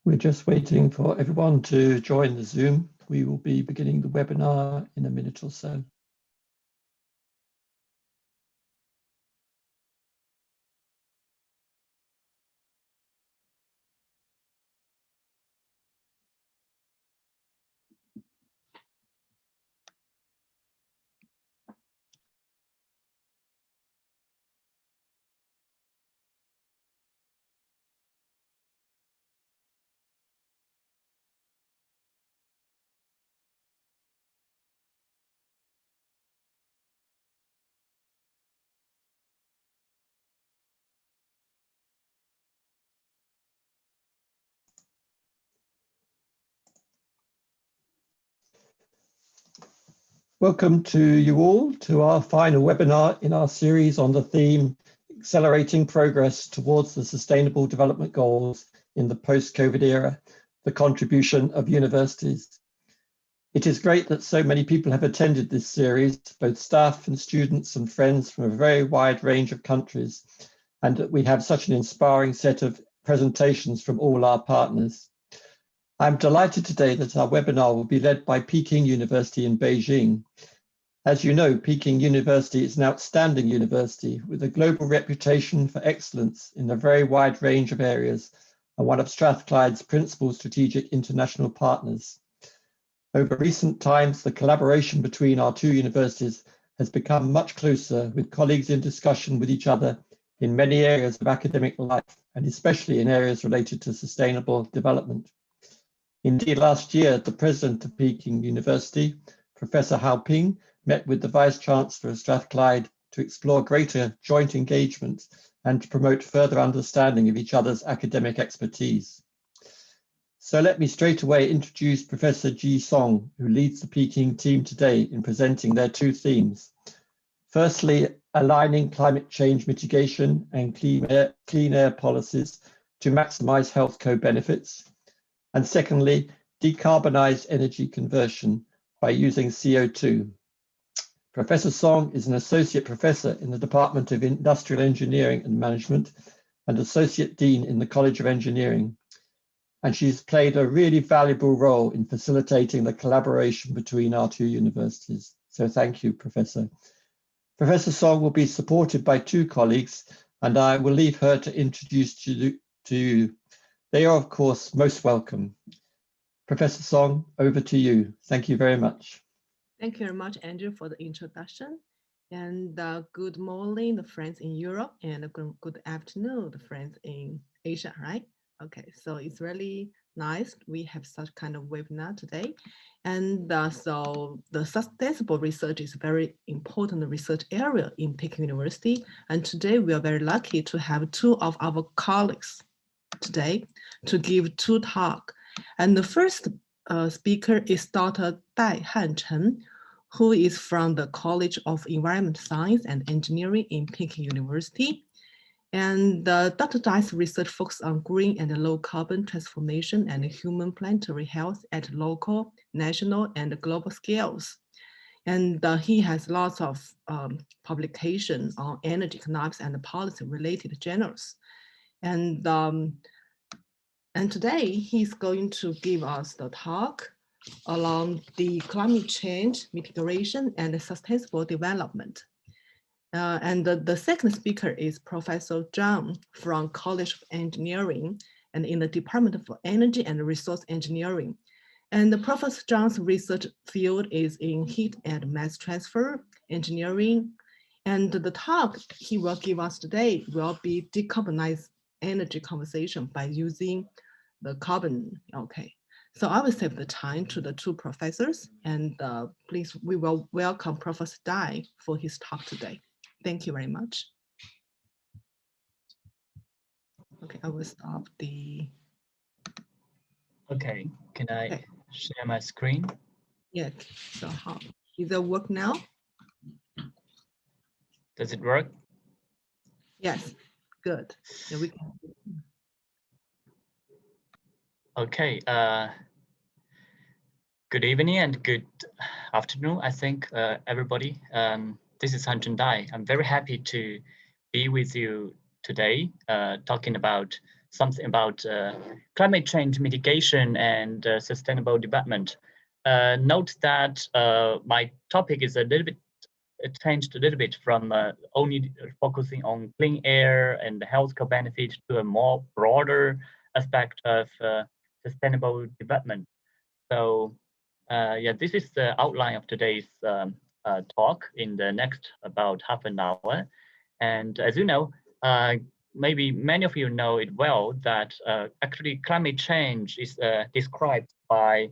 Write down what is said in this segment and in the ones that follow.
We're just waiting for everyone to join the Zoom. We will be beginning the webinar in a minute or so. Welcome to you all to our final webinar in our series on the theme Accelerating Progress Towards the Sustainable Development Goals in the Post-COVID Era, the Contribution of Universities. It is great that so many people have attended this series, both staff and students and friends from a very wide range of countries, and that we have such an inspiring set of presentations from all our partners. I'm delighted today that our webinar will be led by Peking University in Beijing. As you know, Peking University is an outstanding university with a global reputation for excellence in a very wide range of areas and one of Strathclyde's principal strategic international partners. Over recent times, the collaboration between our two universities has become much closer, with colleagues in discussion with each other in many areas of academic life, and especially in areas related to sustainable development. Indeed, last year, the president of Peking University, Professor Hao Ping, met with the Vice Chancellor of Strathclyde to explore greater joint engagement and to promote further understanding of each other's academic expertise. So let me straight away introduce Professor Jie Song, who leads the Peking team today in presenting their two themes. Firstly, aligning climate change mitigation and clean air policies to maximize health co-benefits. And secondly, decarbonized energy conversion by using CO2. Professor Song is an associate professor in the Department of Industrial Engineering and Management and associate dean in the College of Engineering. And she's played a really valuable role in facilitating the collaboration between our two universities. So thank you, Professor. Professor Song will be supported by two colleagues, and I will leave her to introduce you to you. They are, of course, most welcome. Professor Song, over to you. Thank you very much. Thank you very much, Andrew, for the introduction. And good morning, the friends in Europe, and good afternoon, the friends in Asia, right? Okay, so it's really nice we have such kind of webinar today. And so the sustainable research is a very important research area in Peking University. And today we are very lucky to have two of our colleagues today to give two talks. And the first speaker is Dr. Dai Hanchen, who is from the College of Environment Science and Engineering in Peking University. And Dr. Dai's research focuses on green and low carbon transformation and human planetary health at local, national, and global scales. And he has lots of publications on energy, economics, and policy related journals. And today he's going to give us the talk along the climate change mitigation and sustainable development. And the second speaker is Professor Zhang from College of Engineering and in the Department of Energy and Resource Engineering. And Professor Zhang's research field is in heat and mass transfer engineering. And the talk he will give us today will be decarbonized energy conversation by using the carbon. Okay, so I will save the time to the two professors, and please, we will welcome Professor Dai for his talk today. Thank you very much. Okay, I will stop the. Okay, can I share my screen? Yeah, so how, is it work now? Does it work? Yes, good. Yeah, we can. Okay, good evening and good afternoon, I think, everybody. This is Hanchen Dai. I'm very happy to be with you today, talking about something about climate change mitigation and sustainable development. Note that my topic is a little bit changed a little bit from only focusing on clean air and the healthcare benefit to a more broader aspect of sustainable development. So yeah, this is the outline of today's talk in the next about half an hour. And as you know, maybe many of you know it well that actually climate change is described by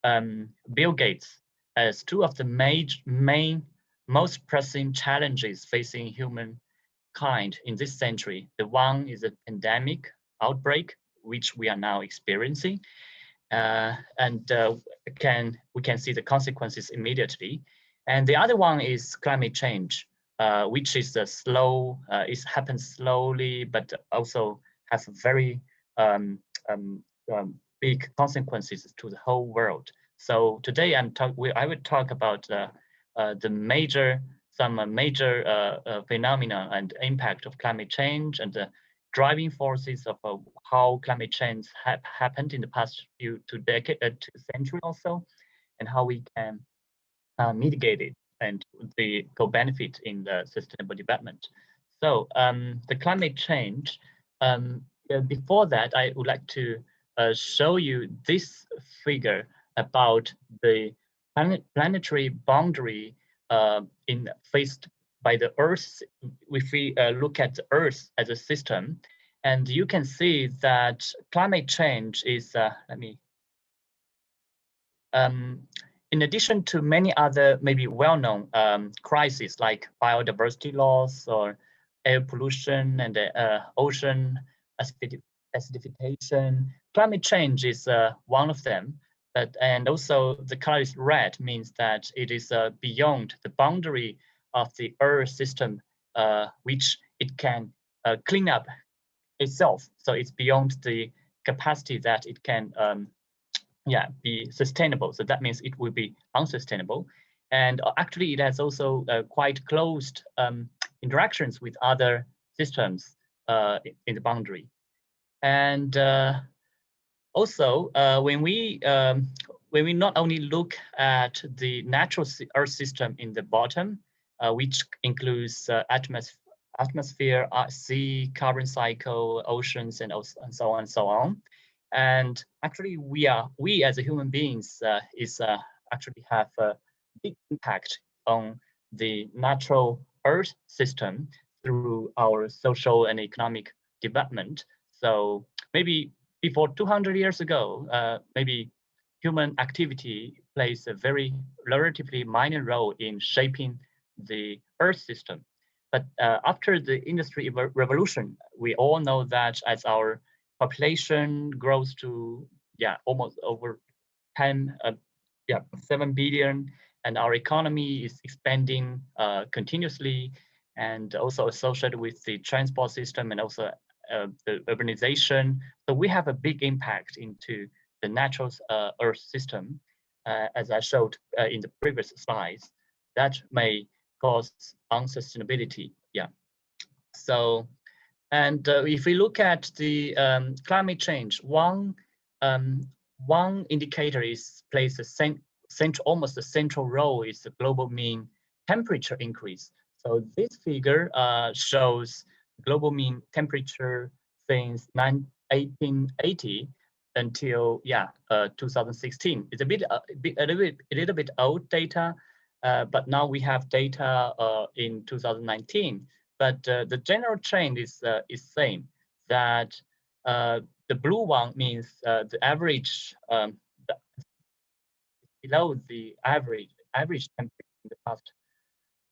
Bill Gates as two of the main most pressing challenges facing humankind in this century. The one is a pandemic outbreak, which we are now experiencing, and we can see the consequences immediately. And the other one is climate change, which is it happens slowly, but also has very big consequences to the whole world. So today I will talk about some major phenomena and impact of climate change and the driving forces of how climate change happened in the past two centuries or so, and how we can mitigate it and the co-benefit in the sustainable development. So the climate change, before that, I would like to show you this figure about the planetary boundary faced by the Earth. If we look at the Earth as a system, and you can see that climate change is, in addition to many other maybe well-known crises like biodiversity loss or air pollution and ocean acidification, climate change is one of them. And also the color is red means that it is beyond the boundary of the Earth system, which it can clean up itself. So it's beyond the capacity that it can be sustainable. So that means it will be unsustainable. And actually it has also quite closed interactions with other systems in the boundary. And also when we not only look at the natural Earth system in the bottom, which includes atmosphere, sea, carbon cycle, oceans, and so on and so on. And actually, we as human beings actually have a big impact on the natural Earth system through our social and economic development. So maybe before 200 years ago, maybe human activity plays a very relatively minor role in shaping the Earth system. But after the industry revolution, we all know that as our population grows to almost over 7 billion, and our economy is expanding continuously, and also associated with the transport system and also the urbanization. So we have a big impact into the natural Earth system, as I showed in the previous slides, that may cause unsustainability. So, and if we look at the climate change, one indicator plays almost a central role is the global mean temperature increase. So this figure shows global mean temperature since 1880 until 2016. It's a little bit old data, but now we have data in 2019. But the general trend is same, that the blue one means the average below the average temperature in the past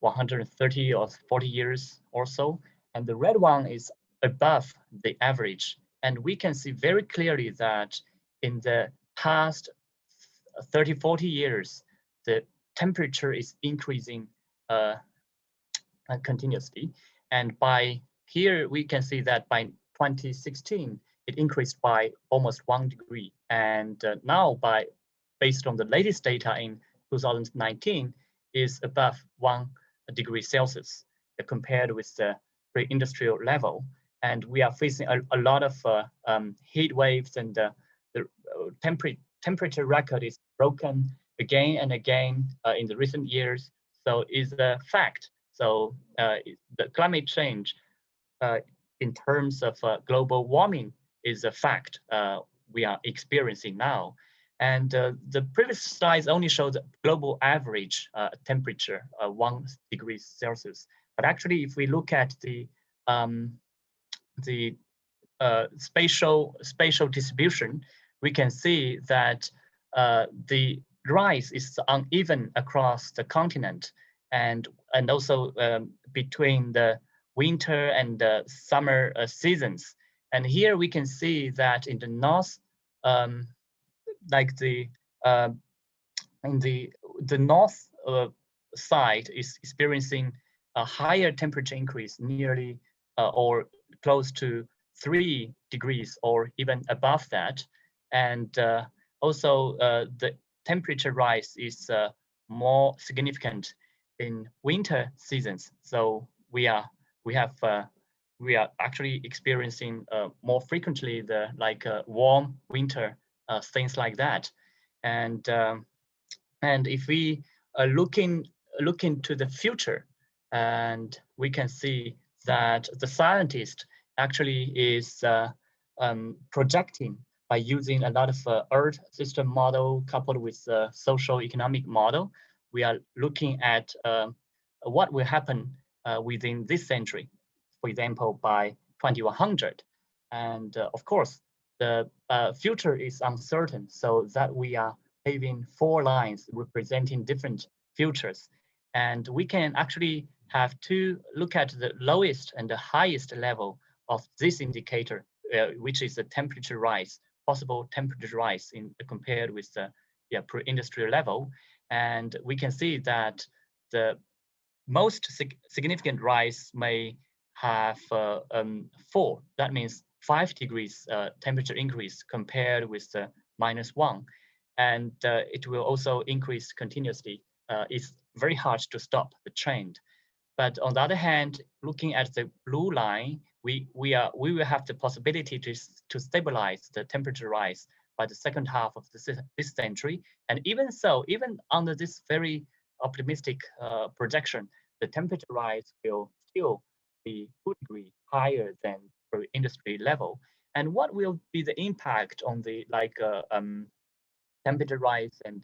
130 or 40 years or so, and the red one is above the average. And we can see very clearly that in the past 30, 40 years, the temperature is increasing continuously. And by here, we can see that by 2016, it increased by almost 1 degree. And now, based on the latest data in 2019, is above 1 degree Celsius compared with the pre-industrial level. and we are facing a lot of heat waves, and the temperature record is broken again and again in the recent years. So it's a fact. So the climate change in terms of global warming is a fact we are experiencing now. And the previous slides only show the global average temperature, 1 degree Celsius. But actually, if we look at the spatial distribution, we can see that the rise is uneven across the continent, and also between the winter and the summer seasons. And here we can see that in the north, like in the north side is experiencing a higher temperature increase, nearly or close to 3 degrees or even above that. And also the temperature rise is more significant in winter seasons. So we are actually experiencing more frequently the warm winter, things like that. And if we look into the future, and we can see that the scientist actually is projecting by using a lot of Earth system model coupled with social economic model. We are looking at what will happen within this century, for example, by 2100. And of course, the future is uncertain, so that we are having 4 lines representing different futures. And we can actually have to look at the lowest and the highest level of this indicator, which is the temperature rise, possible temperature rise compared with the pre-industrial level. And we can see that the most significant rise may have 4. That means 5 degrees temperature increase compared with the -1. And it will also increase continuously. It's very hard to stop the trend. But on the other hand, looking at the blue line, we will have the possibility to stabilize the temperature rise by the second half of this century. And even so, even under this very optimistic projection, the temperature rise will still be 2 degrees higher than per industry level. And what will be the impact on the temperature rise and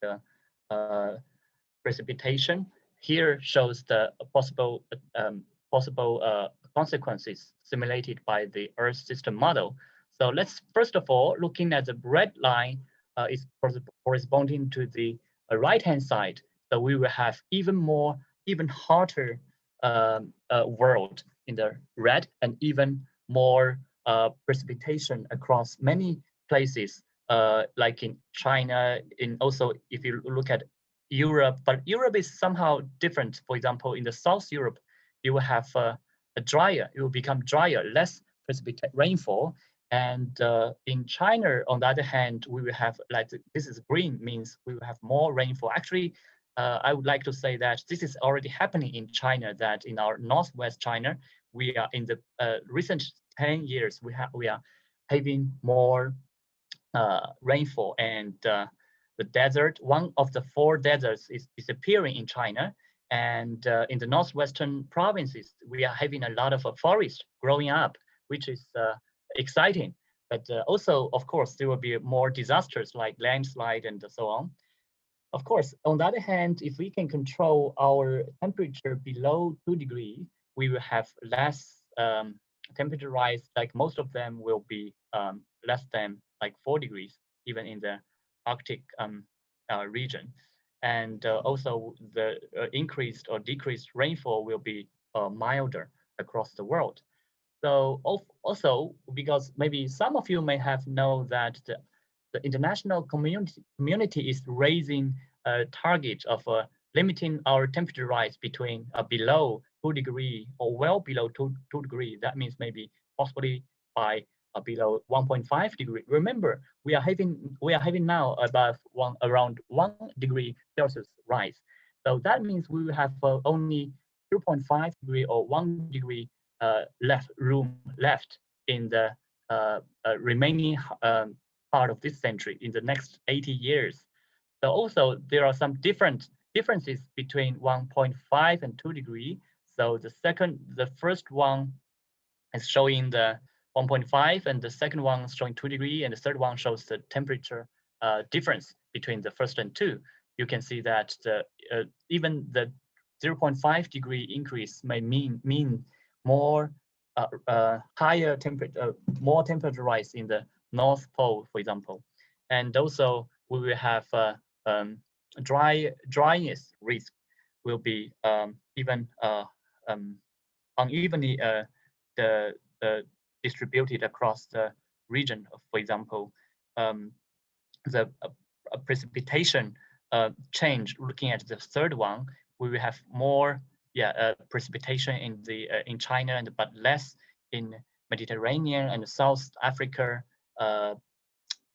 precipitation? Here shows the possible consequences simulated by the Earth system model. So let's first of all, looking at the red line is corresponding to the right-hand side. So we will have even hotter world in the red, and even more precipitation across many places, like in China, also if you look at Europe, but Europe is somehow different. For example, in the South Europe, you will have it will become drier, less precipitate rainfall. And in China, on the other hand, we will have, this is green, means we will have more rainfall. Actually, I would like to say that this is already happening in China, that in our Northwest China, we are in the recent 10 years, we are having more rainfall, and the desert, one of the 4 deserts is disappearing in China. And in the northwestern provinces, we are having a lot of forest growing up, which is exciting. But also, of course, there will be more disasters like landslide and so on. Of course, on the other hand, if we can control our temperature below 2 degrees, we will have less temperature rise. Like most of them will be less than 4 degrees, even in the Arctic region. And also the increased or decreased rainfall will be milder across the world. So also, because maybe some of you may have known that the international community is raising a target of limiting our temperature rise between below 2 degrees or well below 2 degrees. That means maybe possibly by below 1.5 degree. Remember, we are having now around 1 degree Celsius rise. So that means we will have only 0.5 degree or 1 degree room left in the remaining part of this century, in the next 80 years. So also there are some differences between 1.5 and 2 degree. So the first one is showing the 1.5, and the second one is showing 2 degree, and the third one shows the temperature difference between the first and two. You can see that even the 0.5 degree increase may mean more higher temperature, more temperature rise in the North Pole, for example. And also we will have dryness risk will be even unevenly distributed across the region. For example, the precipitation change. Looking at the third one, we will have more precipitation in China, but less in Mediterranean and South Africa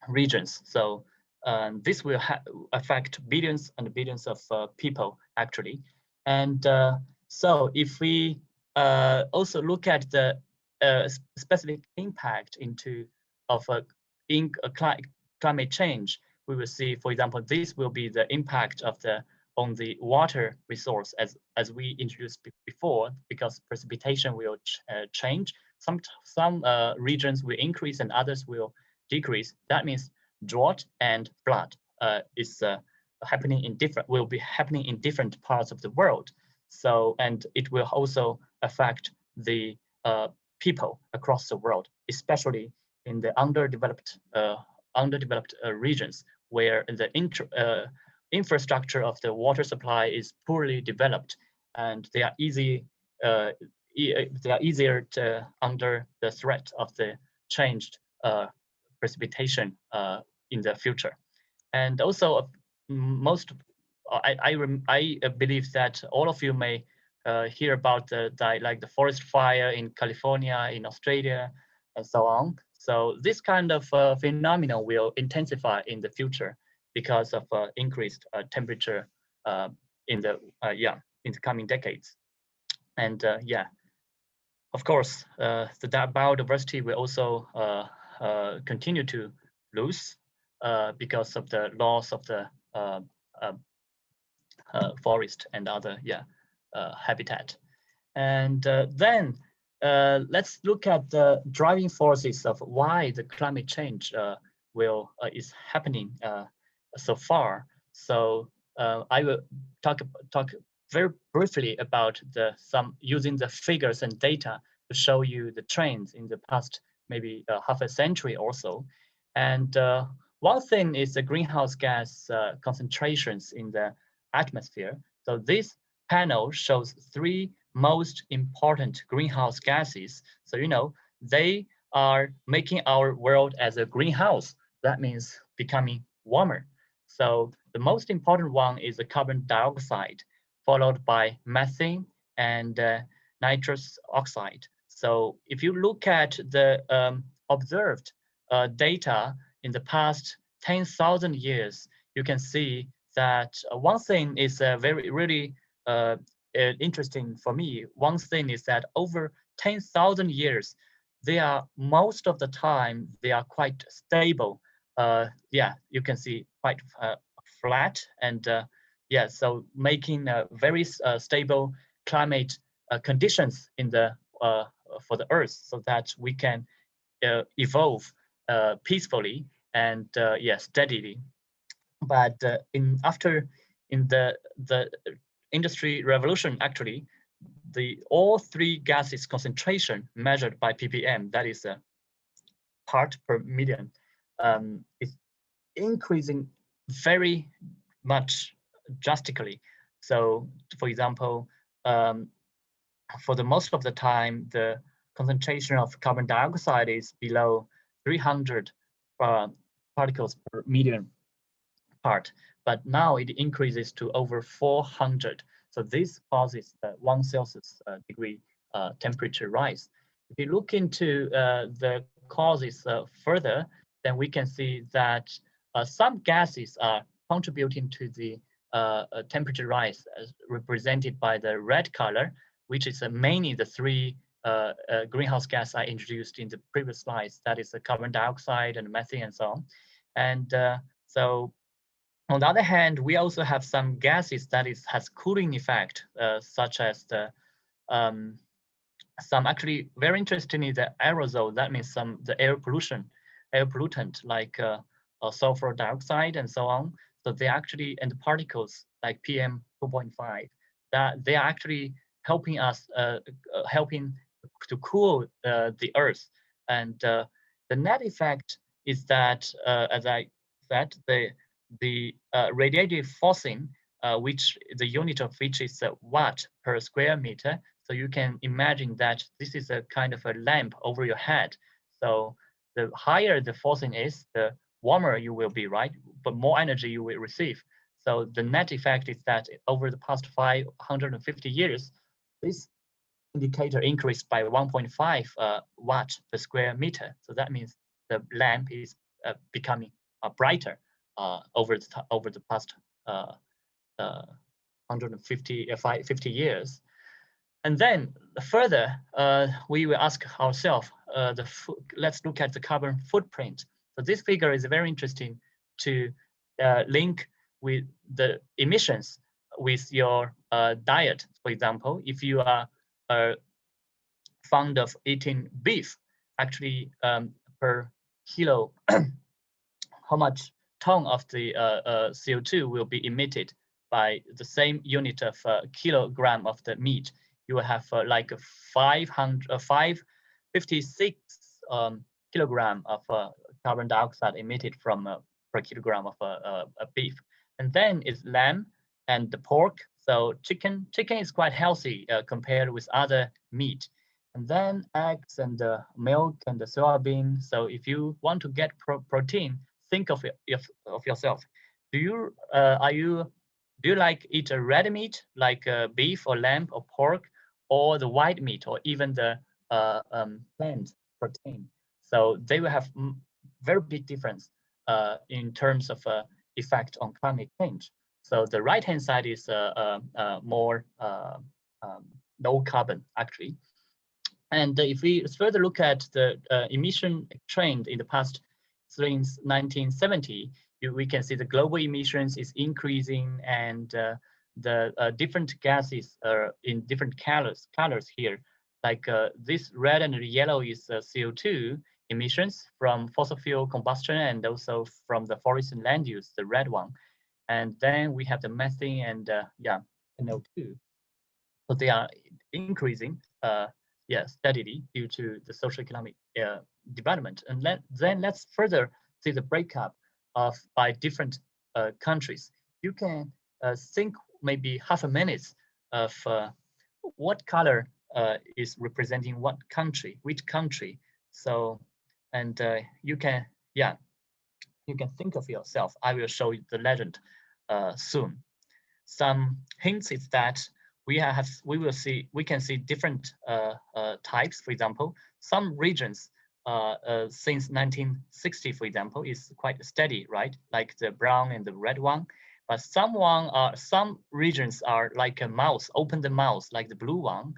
regions. So this will affect billions and billions of people actually. And so if we also look at the specific impact of climate change, we will see, for example, this will be the impact of on the water resource as we introduced before, because precipitation will change. Some regions will increase and others will decrease. That means drought and flood will be happening in different parts of the world. So, and it will also affect the people across the world, especially in the underdeveloped regions where the infrastructure of the water supply is poorly developed, and they are easier under the threat of the changed precipitation in the future. And also I believe that all of you may hear about the forest fire in California, in Australia, and so on. So this kind of phenomenon will intensify in the future because of increased temperature in the coming decades. And of course, the biodiversity will also continue to lose because of the loss of the forest and other habitat. And then let's look at the driving forces of why the climate change is happening so far. So I will talk very briefly about using the figures and data to show you the trends in the past maybe half a century or so. And one thing is the greenhouse gas concentrations in the atmosphere. So this panel shows 3 most important greenhouse gases. So they are making our world as a greenhouse. That means becoming warmer. So the most important one is the carbon dioxide, followed by methane and nitrous oxide. So if you look at the observed data in the past 10,000 years, you can see that one thing is really interesting for me. One thing is that over 10,000 years, most of the time they are quite stable. You can see quite flat, and so making very stable climate conditions in for the Earth, so that we can evolve peacefully and steadily. But in the industry revolution, actually, all 3 gases concentration measured by ppm, that is part per million, is increasing very much drastically. So, for example, for the most of the time, the concentration of carbon dioxide is below 300 particles per million part, but now it increases to over 400. So this causes 1 Celsius degree temperature rise. If you look into the causes further, then we can see that some gases are contributing to the temperature rise, as represented by the red color, which is mainly the 3 greenhouse gas I introduced in the previous slides, that is the carbon dioxide and methane and so on. And so on the other hand, we also have some gases that has cooling effect, such as the some actually very interesting is the aerosol. That means the air pollutant like sulfur dioxide and so on. So they actually, and the particles like PM 2.5, that they are actually helping us, helping to cool the Earth. And the net effect is that, as I said, the radiative forcing, which the unit of which is watt per square meter. So you can imagine that this is a kind of a lamp over your head. So the higher the forcing is, the warmer you will be, right? But more energy you will receive. So the net effect is that over the past 550 years, this indicator increased by 1.5 watt per square meter. So that means the lamp is becoming brighter over the past 50 years. And then further, we will ask ourselves, let's look at the carbon footprint. So this figure is very interesting to link with the emissions with your diet. For example, if you are fond of eating beef, actually per kilo, how much ton of the CO2 will be emitted by the same unit of kilogram of the meat. You will have like 556 kilogram of carbon dioxide emitted from per kilogram of beef. And then it's lamb and the pork. So chicken is quite healthy compared with other meat. And then eggs and milk and the soybean. So if you want to get protein, think of yourself. Do you like eat a red meat like beef or lamb or pork, or the white meat, or even the plant protein? So they will have very big difference in terms of effect on climate change. So the right-hand side is more low carbon, actually. And if we further look at the emission trend in the past since 1970, we can see the global emissions is increasing, and the different gases are in different colors here. Like this red and yellow is CO2 emissions from fossil fuel combustion and also from the forest and land use, the red one. And then we have the methane and NO2. So they are increasing steadily due to the socioeconomic development. And then let's further see the breakup by different countries. You can think maybe half a minute of what color is representing what country, which country. So, and you can think of yourself. I will show you the legend soon. Some hints is that we can see different types. For example, some regions since 1960, for example, is quite steady, right? Like the brown and the red one. But some regions are like a mouse, open the mouth, like the blue one,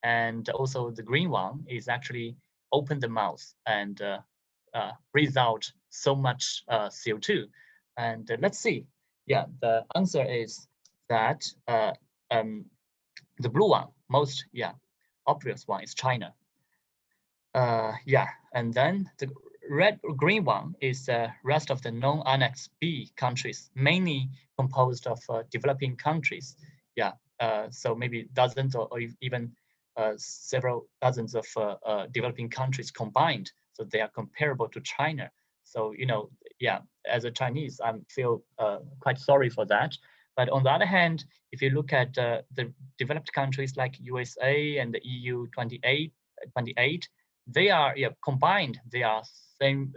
and also the green one is actually open the mouth and breathe out so much CO2. And let's see. Yeah, the answer is that the blue one, most obvious one, is China. And then the green one is the rest of the non-Annex B countries, mainly composed of developing countries. So maybe dozens or even several dozens of developing countries combined. So they are comparable to China. So, as a Chinese, I feel quite sorry for that. But on the other hand, if you look at the developed countries like USA and the EU 28, they are combined. They are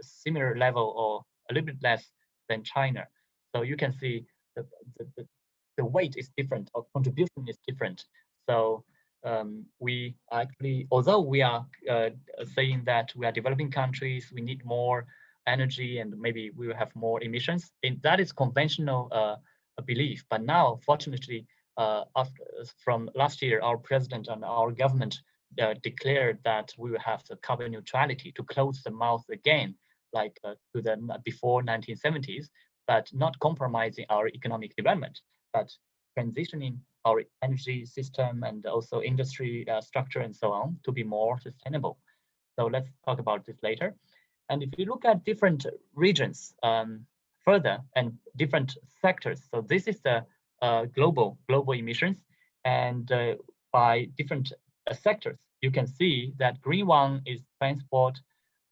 similar level or a little bit less than China. So you can see the weight is different, or contribution is different. So we actually, although we are saying that we are developing countries, we need more energy and maybe we will have more emissions. And that is conventional belief. But now, fortunately, from last year, our president and our government, declared that we will have the carbon neutrality to close the mouth again, like to the before 1970s, but not compromising our economic development, but transitioning our energy system and also industry structure and so on to be more sustainable. So let's talk about this later. And if you look at different regions further and different sectors, so this is the global emissions, and by different sectors, you can see that green one is transport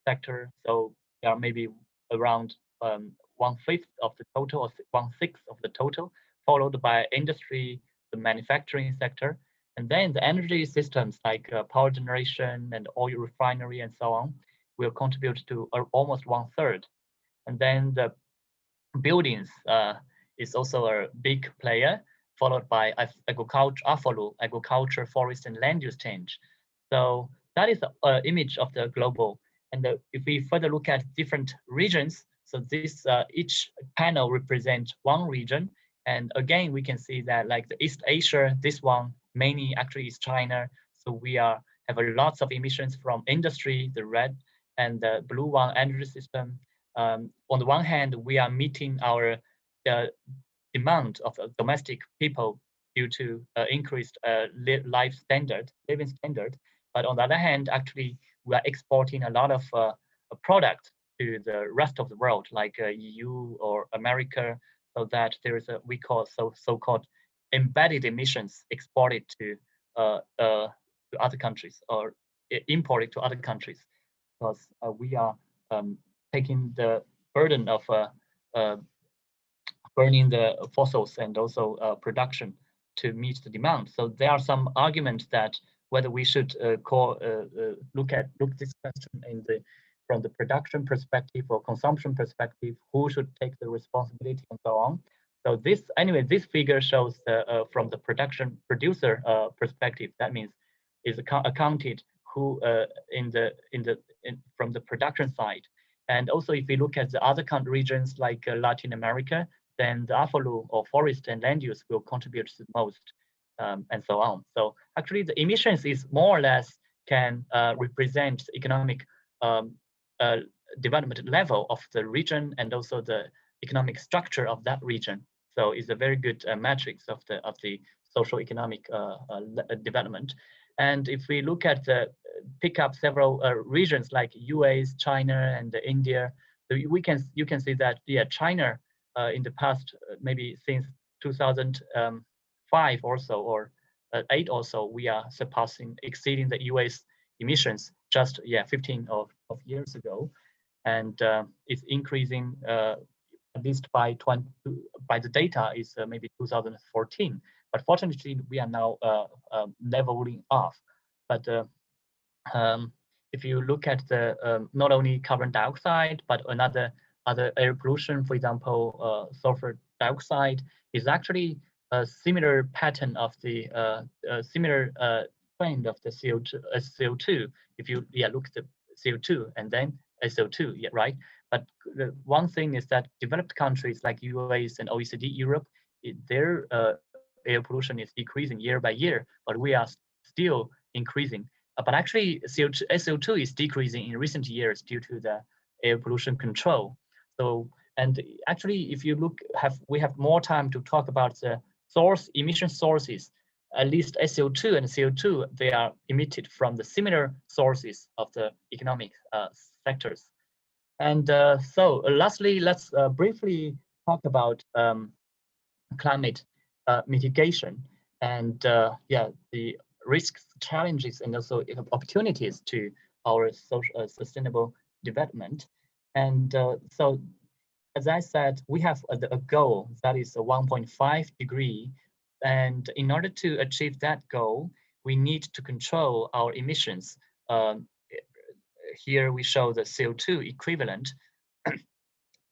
sector. So there are maybe around 1/5 of the total, or 1/6 of the total, followed by industry, the manufacturing sector, and then the energy systems like power generation and oil refinery and so on will contribute to almost 1/3. And then the buildings is also a big player, followed by agriculture, forest, and land use change. So that is the image of the global. And if we further look at different regions, so this each panel represents one region. And again, we can see that like the East Asia, this one mainly actually is China. So we have a lots of emissions from industry, the red, and the blue one, energy system. On the one hand, we are meeting our demand of domestic people due to increased living standard. But on the other hand, actually, we are exporting a lot of product to the rest of the world, like EU or America, so that there is we call so-called embedded emissions exported to other countries or imported to other countries, because we are taking the burden of burning the fossils and also production to meet the demand. So there are some arguments that whether we should look this question from the production perspective or consumption perspective, who should take the responsibility and so on. So this figure shows from the producer perspective. That means is accounted who from the production side. And also, if we look at the other regions like Latin America, then the AFLU or forest and land use will contribute the most, and so on. So actually, the emissions is more or less can represent the economic development level of the region and also the economic structure of that region. So it's a very good matrix of the social economic development. And if we look at pick up several regions like US, China, and India, so you can see that China in the past maybe since 2005 or so, or 8 or so, we are exceeding the US emissions just 15 of years ago, and it's increasing at least by the data is maybe 2014. But fortunately, we are now leveling off. But if you look at the not only carbon dioxide, but other air pollution, for example, sulfur dioxide, is actually a similar pattern of the similar trend of the CO2. If you look at the CO2 and then SO2, right? But the one thing is that developed countries like US and OECD Europe, their air pollution is decreasing year by year, but we are still increasing. But actually, SO2 is decreasing in recent years due to the air pollution control. So, and actually, if you look, we have more time to talk about the emission sources. At least SO2 and CO2, they are emitted from the similar sources of the economic sectors. And so lastly, let's briefly talk about climate mitigation and the risks, challenges, and also opportunities to our social sustainable development. And so, as I said, we have a goal that is a 1.5 degree. And in order to achieve that goal, we need to control our emissions. Here we show the CO2 equivalent.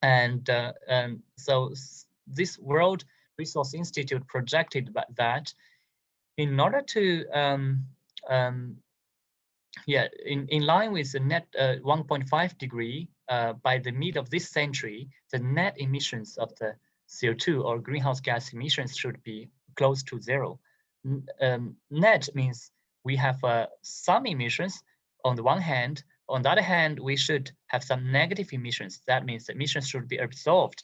And so this World Resource Institute projected that in order to, in line with the net 1.5 degree, by the mid of this century, the net emissions of the CO2 or greenhouse gas emissions should be close to zero. Net means we have some emissions on the one hand. On the other hand, we should have some negative emissions. That means emissions should be absorbed,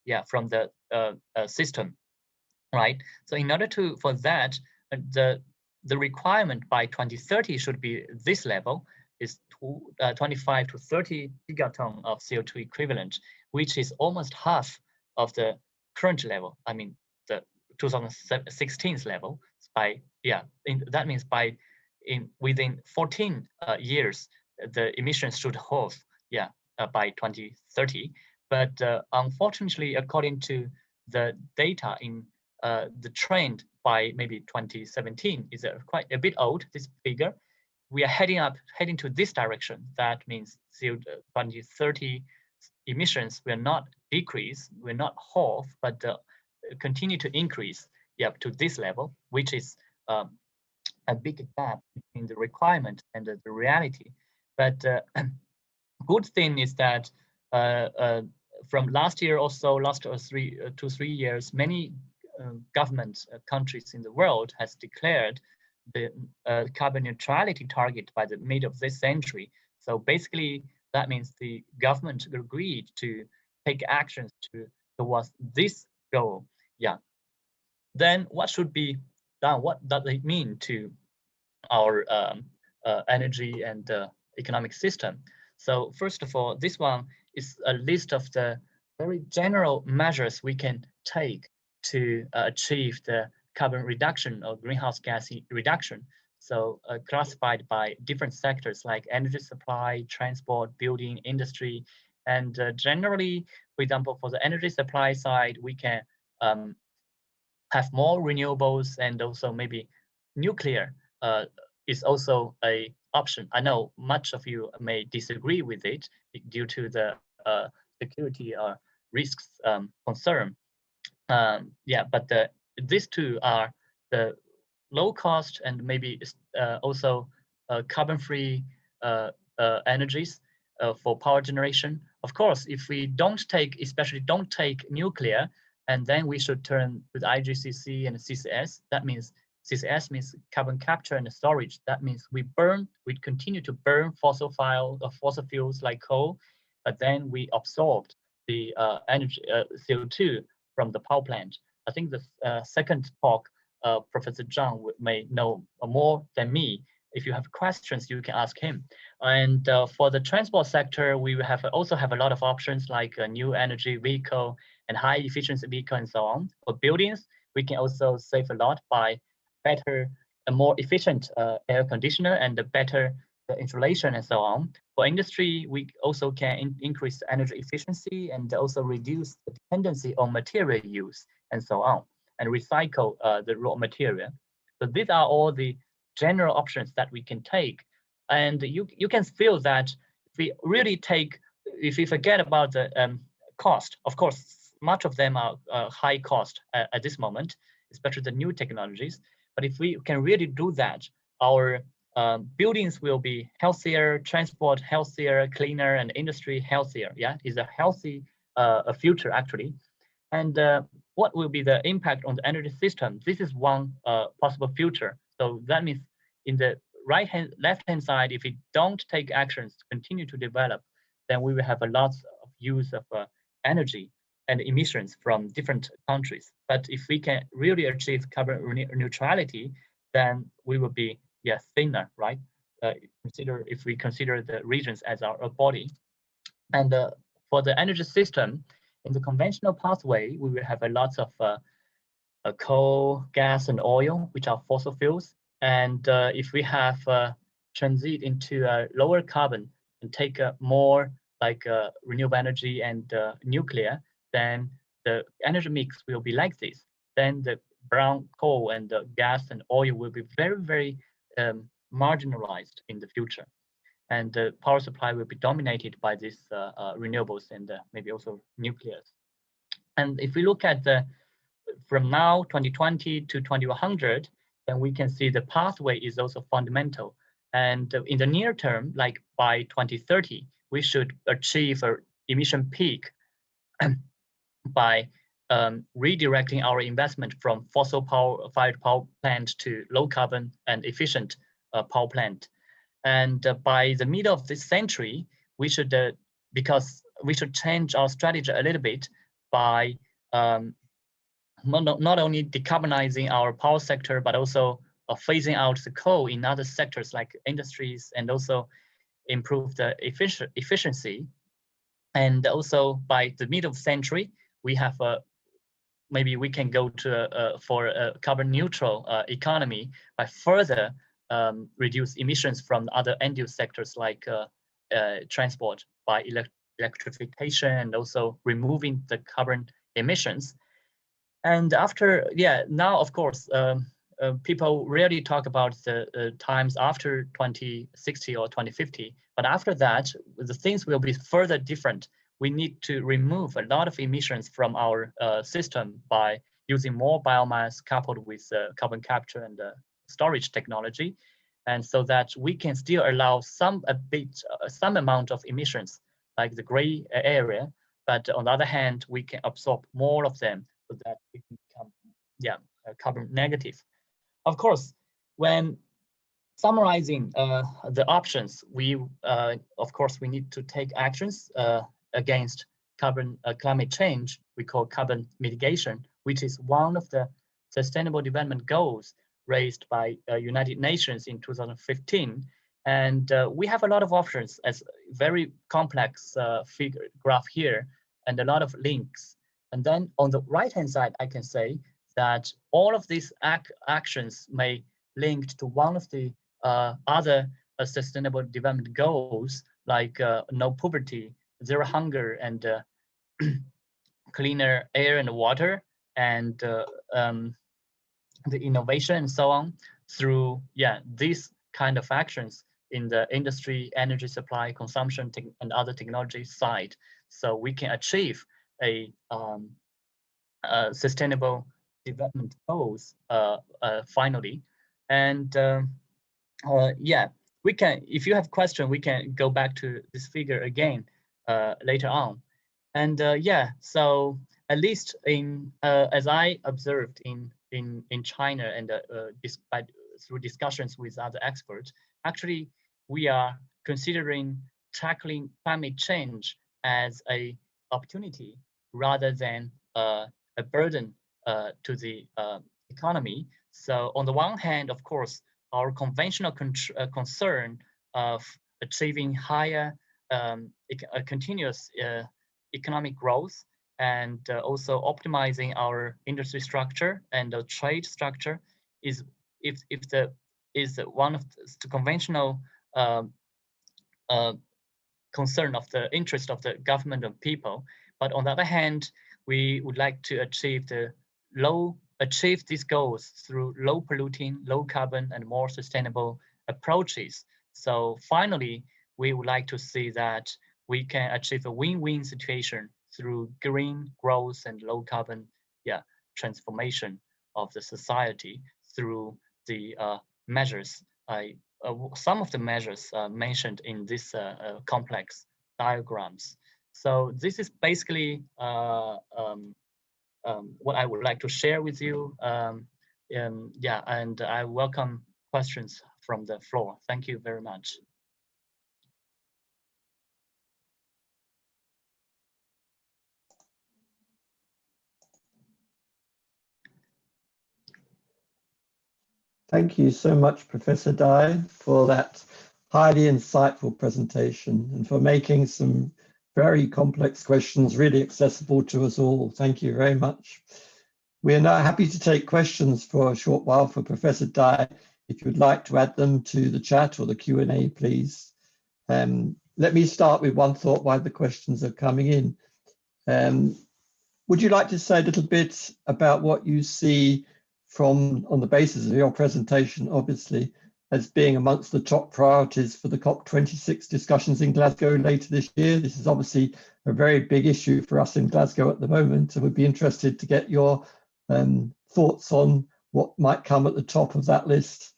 yeah, from the system, right? So in order for that, the requirement by 2030 should be this level, is 25 to 30 gigaton of CO2 equivalent, which is almost half of the current level. I mean, the 2016's level. By that means within 14 years, the emissions should halve, by 2030. But unfortunately, according to the data in the trend by maybe 2017 is quite a bit old, this figure. We are heading to this direction. That means 2030 emissions will not decrease, will not halve, but continue to increase, to this level, which is a big gap between the requirement and the reality. But good thing is that from last year or so, last 2 to 3 years, many government countries in the world has declared the carbon neutrality target by the mid of this century. So basically, that means the government agreed to take actions towards this goal. Yeah. Then what should be done? What does it mean to our energy and economic system? So first of all, this one is a list of the very general measures we can take to achieve the carbon reduction or greenhouse gas reduction. So classified by different sectors like energy supply, transport, building, industry. And generally, for example, for the energy supply side, we can have more renewables, and also maybe nuclear is also an option. I know much of you may disagree with it due to the security risks concern. But these two are the low cost and maybe also carbon-free energies for power generation. Of course, if we especially don't take nuclear, and then we should turn to the IGCC and CCS. That means CCS means carbon capture and storage. That means we continue to burn fossil fuels like coal, but then we absorbed the energy CO2 from the power plant. I think the second talk, Professor Zhang may know more than me. If you have questions, you can ask him. And for the transport sector, we also have a lot of options like a new energy vehicle and high efficiency vehicle and so on. For buildings, we can also save a lot by better and more efficient air conditioner and better insulation and so on. For industry, we also can increase energy efficiency and also reduce the dependency on material use and so on, and recycle the raw material. So these are all the general options that we can take. And you can feel that if we forget about the cost, of course, much of them are high cost at this moment, especially the new technologies. But if we can really do that, our buildings will be healthier, transport healthier, cleaner, and industry healthier. Yeah, it's a healthy future actually. And what will be the impact on the energy system? This is one possible future. So that means in the left-hand side, if we don't take actions to continue to develop, then we will have a lot of use of energy and emissions from different countries. But if we can really achieve carbon neutrality, then we will be thinner, right? If we consider the regions as our body. And for the energy system, in the conventional pathway, we will have a lot of coal, gas, and oil, which are fossil fuels. And if we have transit into lower carbon and take more like renewable energy and nuclear, then the energy mix will be like this. Then the brown coal and the gas and oil will be very, very marginalized in the future. And the power supply will be dominated by these renewables and maybe also nuclear. And if we look at from now 2020 to 2100, then we can see the pathway is also fundamental. And in the near term, like by 2030, we should achieve an emission peak by redirecting our investment from fossil-fired power plant to low carbon and efficient power plant. And by the middle of this century, we should because we should change our strategy a little bit by not only decarbonizing our power sector, but also phasing out the coal in other sectors like industries, and also improve the efficiency. And also by the middle of the century, we have maybe we can go to for a carbon neutral economy by further reduce emissions from other end-use sectors like transport by electrification, and also removing the carbon emissions. And after, now of course, people rarely talk about the times after 2060 or 2050, but after that, the things will be further different. We need to remove a lot of emissions from our system by using more biomass coupled with carbon capture and storage technology, and so that we can still allow some amount of emissions, like the gray area, but on the other hand, we can absorb more of them so that we can become carbon negative. Of course, when summarizing the options, we of course we need to take actions against climate change. We call carbon mitigation, which is one of the Sustainable Development Goals raised by United Nations in 2015. And we have a lot of options, as very complex graph here, and a lot of links. And then on the right-hand side, I can say that all of these actions may link to one of the other Sustainable Development Goals, like no poverty, zero hunger, and cleaner air and water, and the innovation and so on, through these kind of actions in the industry, energy supply, consumption, and other technology side. So we can achieve a sustainable development goals finally. And we can, if you have question, we can go back to this figure again later on. And so at least in as I observed in China, and through discussions with other experts, actually we are considering tackling climate change as a opportunity rather than a burden to the economy. So on the one hand, of course, our conventional concern of achieving higher continuous economic growth, and also optimizing our industry structure and the trade structure is one of the conventional concern of the interest of the government and people. But on the other hand, we would like to achieve these goals through low polluting, low carbon, and more sustainable approaches. So finally, we would like to see that we can achieve a win-win situation through green growth and low carbon transformation of the society through the measures, some of the measures mentioned in this complex diagrams. So this is basically what I would like to share with you. And I welcome questions from the floor. Thank you very much. Thank you so much, Professor Dai, for that highly insightful presentation and for making some very complex questions really accessible to us all. Thank you very much. We are now happy to take questions for a short while for Professor Dai. If you would like to add them to the chat or the Q&A, please. Let me start with one thought while the questions are coming in. Would you like to say a little bit about what you see on the basis of your presentation, obviously, as being amongst the top priorities for the COP26 discussions in Glasgow later this year? This is obviously a very big issue for us in Glasgow at the moment, and we'd be interested to get your thoughts on what might come at the top of that list.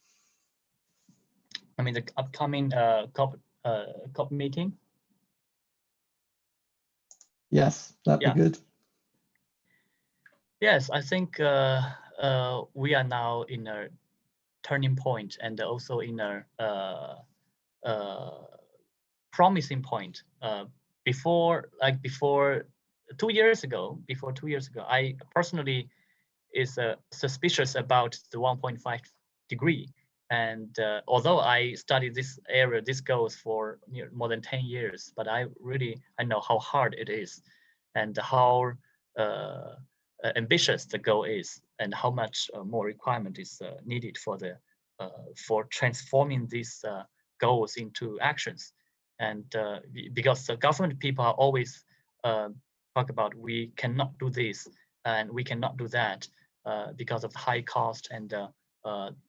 I mean, the upcoming COP meeting? Yes, that'd be good. Yes, I think we are now in a turning point and also in a promising point. Before 2 years ago, I personally is suspicious about the 1.5 degree. And although I studied this area, this goes for more than 10 years, but I know how hard it is and how ambitious the goal is and how much more requirement is needed for transforming these goals into actions. And because the government people are always talk about we cannot do this and we cannot do that because of the high cost and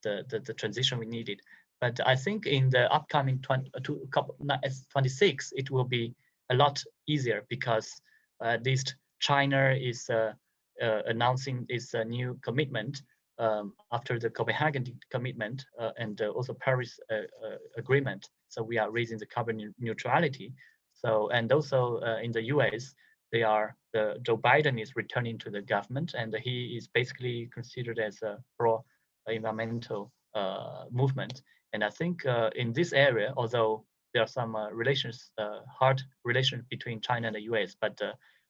the transition we needed. But I think in the upcoming 26, it will be a lot easier because at least China is announcing its new commitment after the Copenhagen commitment and also Paris agreement. So we are raising the carbon neutrality. So and also in the US, Joe Biden is returning to the government, and he is basically considered as a pro-environmental movement. And I think in this area, although there are some hard relations between China and the US, but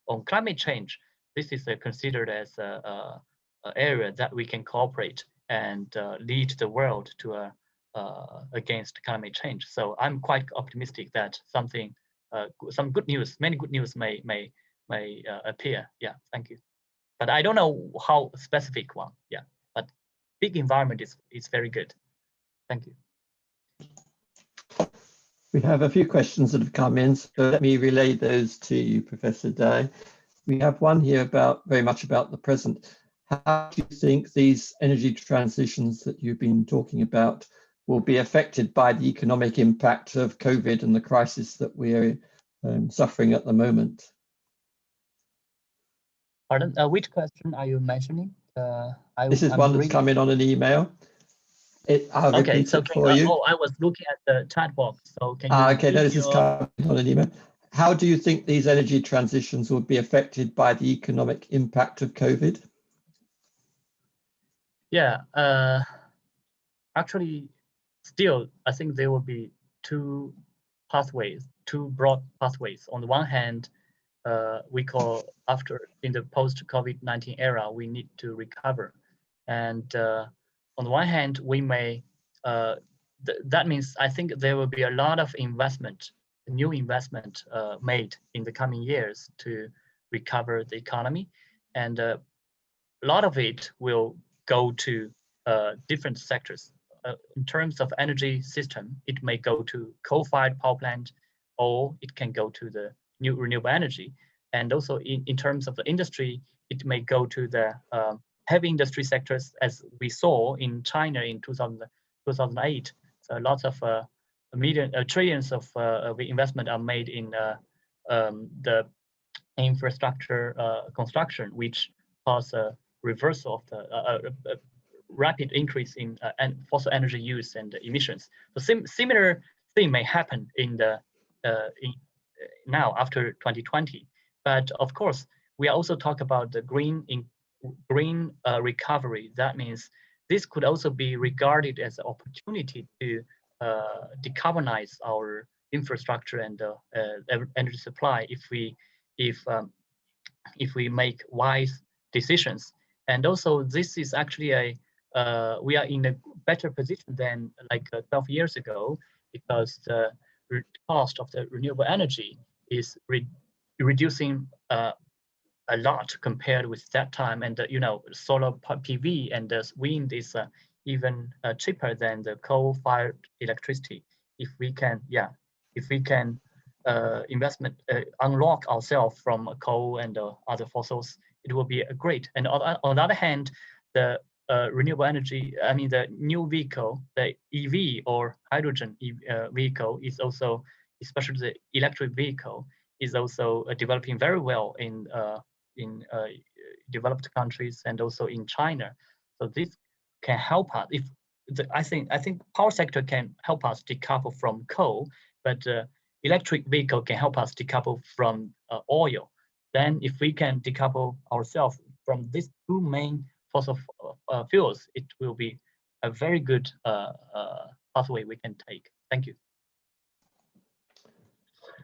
on climate change, this is considered as a area that we can cooperate and lead the world to against climate change. So I'm quite optimistic that some good news, many good news may appear. Yeah, thank you. But I don't know how specific one. Yeah, but big environment is very good. Thank you. We have a few questions that have come in, so let me relay those to you, Professor Dai. We have one here very much about the present. How do you think these energy transitions that you've been talking about will be affected by the economic impact of COVID and the crisis that we're suffering at the moment? Pardon, which question are you mentioning? This is one that's come in on an email. I'll repeat it for you. I was looking at the chat box, so can you okay, no, this is coming on an email. How do you think these energy transitions will be affected by the economic impact of COVID? Yeah, actually, still, I think there will be two broad pathways. On the one hand, we call in the post-COVID-19 era, we need to recover. And on the one hand, we may, that means I think there will be a lot of new investment made in the coming years to recover the economy. And a lot of it will go to different sectors. In terms of energy system, it may go to coal-fired power plant, or it can go to the new renewable energy. And also in terms of the industry, it may go to the heavy industry sectors, as we saw in China in 2008. So lots of trillions of investment are made in the infrastructure construction, which caused a reversal of the rapid increase in fossil energy use and emissions. So similar thing may happen now after 2020. But of course, we also talk about the green recovery. That means this could also be regarded as an opportunity to decarbonize our infrastructure and energy supply if we make wise decisions. And also, this is actually we are in a better position than like 12 years ago, because the cost of the renewable energy is reducing a lot compared with that time. And solar PV and wind is even cheaper than the coal-fired electricity. If we can unlock ourselves from coal and other fossils, it will be great. And on the other hand, the renewable energy, the new vehicle, the EV or hydrogen vehicle is also, especially the electric vehicle, is also developing very well in developed countries and also in China. So this can help us. I think power sector can help us decouple from coal, but electric vehicle can help us decouple from oil. Then if we can decouple ourselves from these two main fossil fuels, it will be a very good pathway we can take. Thank you.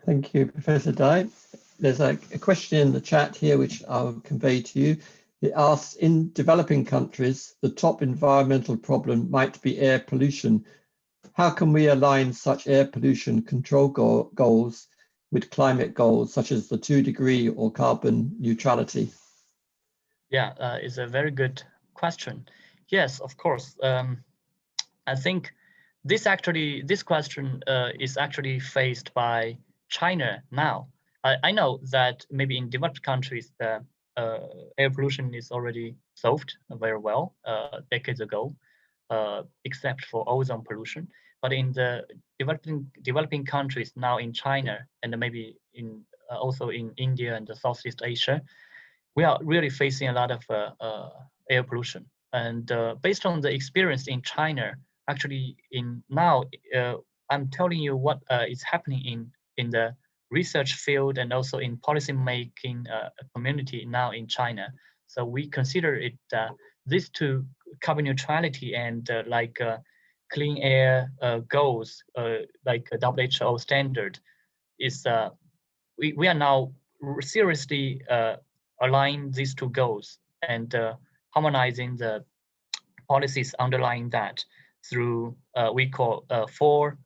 Thank you, Professor Dai. There's a question in the chat here which I'll convey to you. It asks, in developing countries, the top environmental problem might be air pollution. How can we align such air pollution control goals with climate goals, such as the 2-degree or carbon neutrality? Yeah, it's a very good question. Yes, of course. I think this question is actually faced by China now. I know that maybe in developed countries, the air pollution is already solved very well decades ago, except for ozone pollution. But in the developing countries now in China and maybe in also in India and Southeast Asia, we are really facing a lot of air pollution. And based on the experience in China, actually I'm telling you what is happening in the research field and also in policy making community now in China. So we consider it these two, carbon neutrality and clean air goals, like a WHO standard, is we are now seriously align these two goals and harmonizing the policies underlying that through we call 4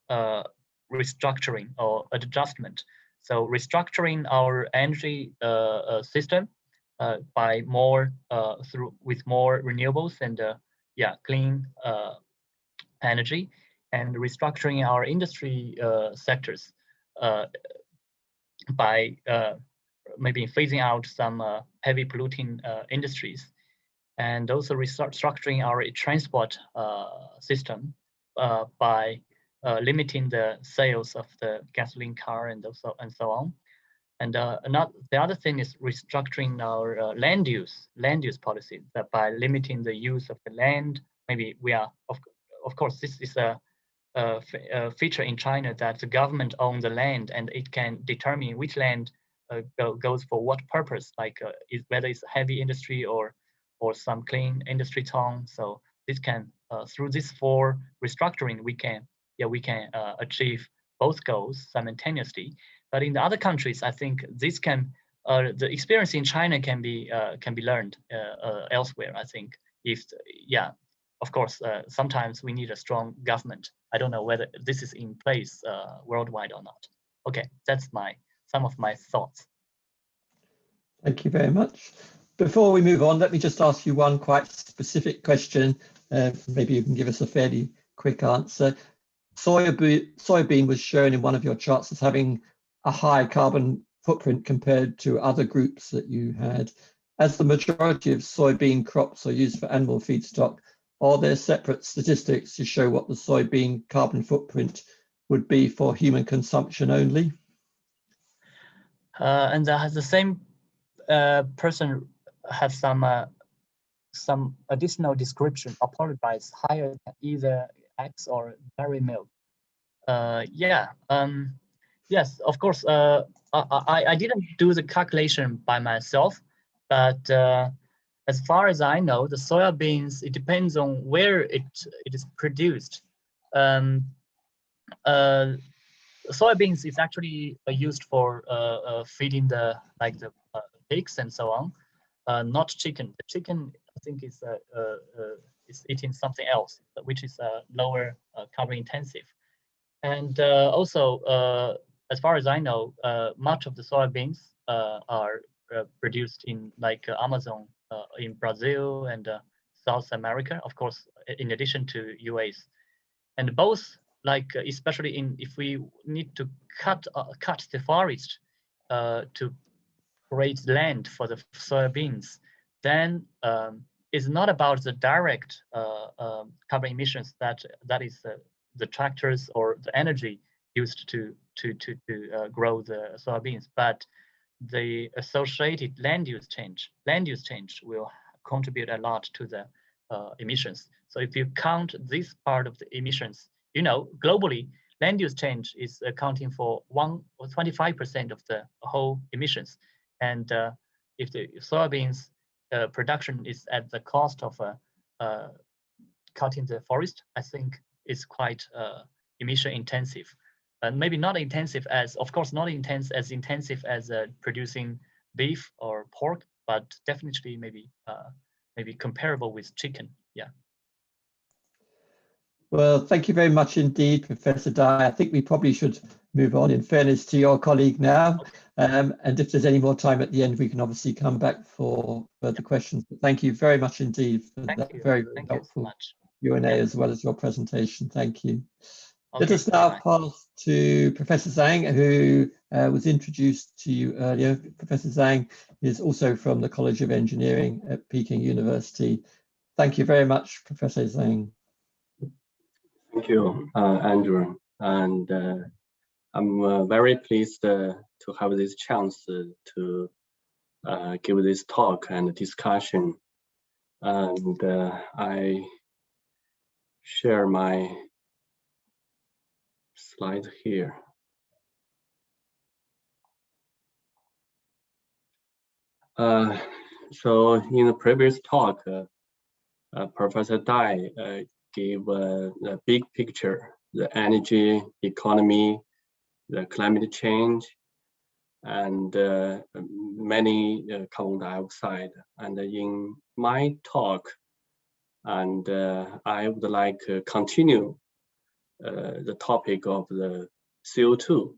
restructuring or adjustment. So restructuring our energy system by with more renewables and clean energy, and restructuring our industry sectors by maybe phasing out some heavy polluting industries, and also restructuring our transport system by limiting the sales of the gasoline car and so on. And the other thing is restructuring our land use policy, that by limiting the use of the land. Maybe we are of course this is a feature in China that the government owns the land and it can determine which land goes for what purpose, like whether it's heavy industry or some clean industry zone. So this can through this 4 restructuring we can achieve both goals simultaneously. But in the other countries, I think this can the experience in China can be learned elsewhere. I think of course sometimes we need a strong government. I don't know whether this is in place worldwide or not. Okay, that's some of my thoughts. Thank you very much. Before we move on, let me just ask you one quite specific question. Maybe you can give us a fairly quick answer. Soybean was shown in one of your charts as having a high carbon footprint compared to other groups that you had. As the majority of soybean crops are used for animal feedstock, are there separate statistics to show what the soybean carbon footprint would be for human consumption only? And the same person have some additional description. Apologize, higher than either eggs or dairy milk. Yes, of course. I didn't do the calculation by myself, but as far as I know, the soybeans, it depends on where it is produced. Soybeans is actually used for feeding the pigs and so on, not chicken. The chicken, I think, is eating something else, which is lower carbon intensive. And also, as far as I know, much of the soybeans are produced in Amazon, in Brazil and South America, of course, in addition to US. And both, especially if we need to cut the forest to create land for the soybeans, then it's not about the direct carbon emissions that is the tractors or the energy used to grow the soybeans, but the associated land use change will contribute a lot to the emissions. So if you count this part of the emissions, globally, land use change is accounting for 25% of the whole emissions. And if the soybeans production is at the cost of cutting the forest, I think it's quite emission intensive. And maybe not intensive as, of course, not as intensive as producing beef or pork, but definitely maybe comparable with chicken. Yeah. Well, thank you very much indeed, Professor Dai. I think we probably should move on in fairness to your colleague now. And if there's any more time at the end, we can obviously come back for further questions. But thank you very much indeed for that very, very helpful Q&A as well as your presentation. Thank you. Okay, let us now pass to Professor Zhang, who was introduced to you earlier. Professor Zhang is also from the College of Engineering at Peking University. Thank you very much, Professor Zhang. Thank you, Andrew. And I'm very pleased to have this chance to give this talk and discussion. And I share my slide here. So in the previous talk, Professor Dai gave the big picture, the energy, economy, the climate change, and many carbon dioxide. And in my talk, and I would like to continue the topic of the CO2.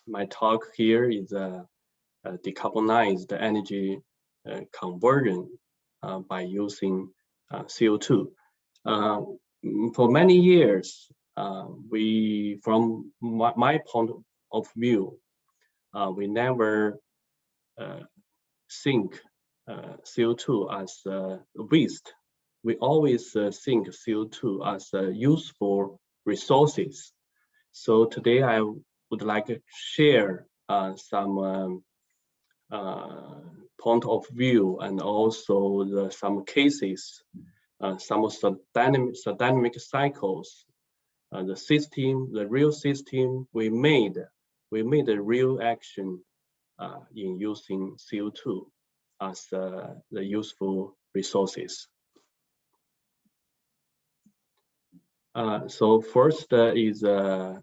My talk here is decarbonize the energy conversion by using CO2. For many years, from my point of view, we never think CO2 as waste. We always think CO2 as useful resources. So today I would like to share some point of view and also some cases, some of the dynamic cycles, the real system we made a real action in using CO2 as the useful resources. So first is the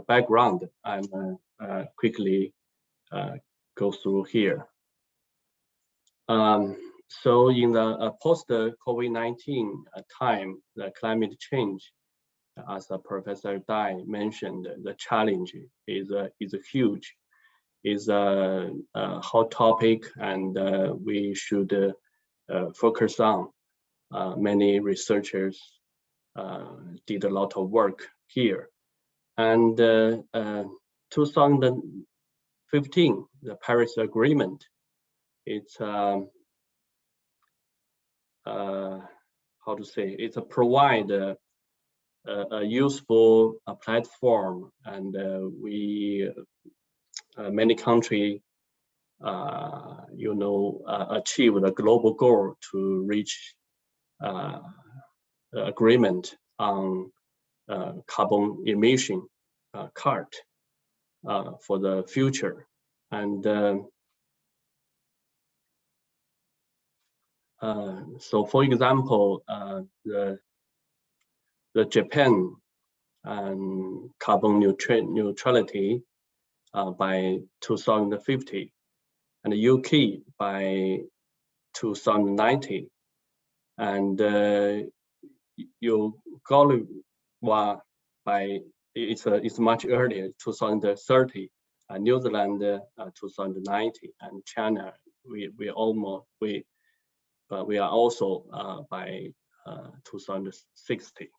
background. I'm quickly go through here. So in the post-COVID-19 time, the climate change, as Professor Dai mentioned, the challenge is huge, is a hot topic, and we should focus on. Many researchers did a lot of work here. And 2015, the Paris Agreement, it's how to say, it's provide a useful platform, and many countries achieve the global goal to reach agreement on carbon emission cut for the future. And so, for example, the Japan carbon neutrality by 2050, and the UK by 2090, and Uruguay by it's much earlier, 2030, New Zealand 2090, and China we are also by 2060.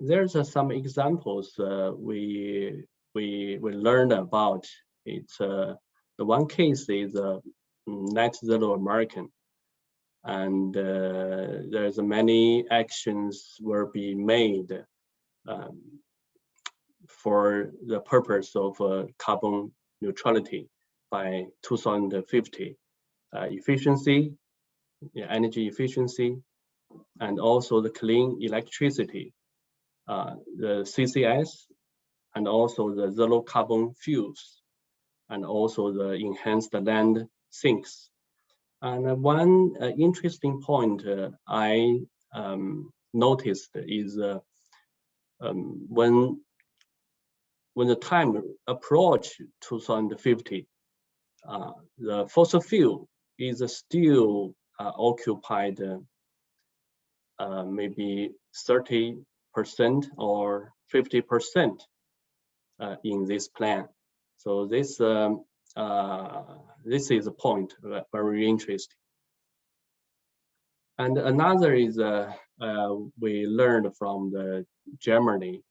There's some examples we learned about. It's the one case is Net Zero American, and there's many actions were being made for the purpose of carbon neutrality by 2050. Efficiency, energy efficiency, and also the clean electricity, the CCS, and also the zero carbon fuels, and also the enhanced land sinks. And one interesting point I noticed is when the time approach 2050, the fossil fuel is still occupied maybe 30% or 50% in this plan. So this is a point very interesting. And another is we learned from the Germany.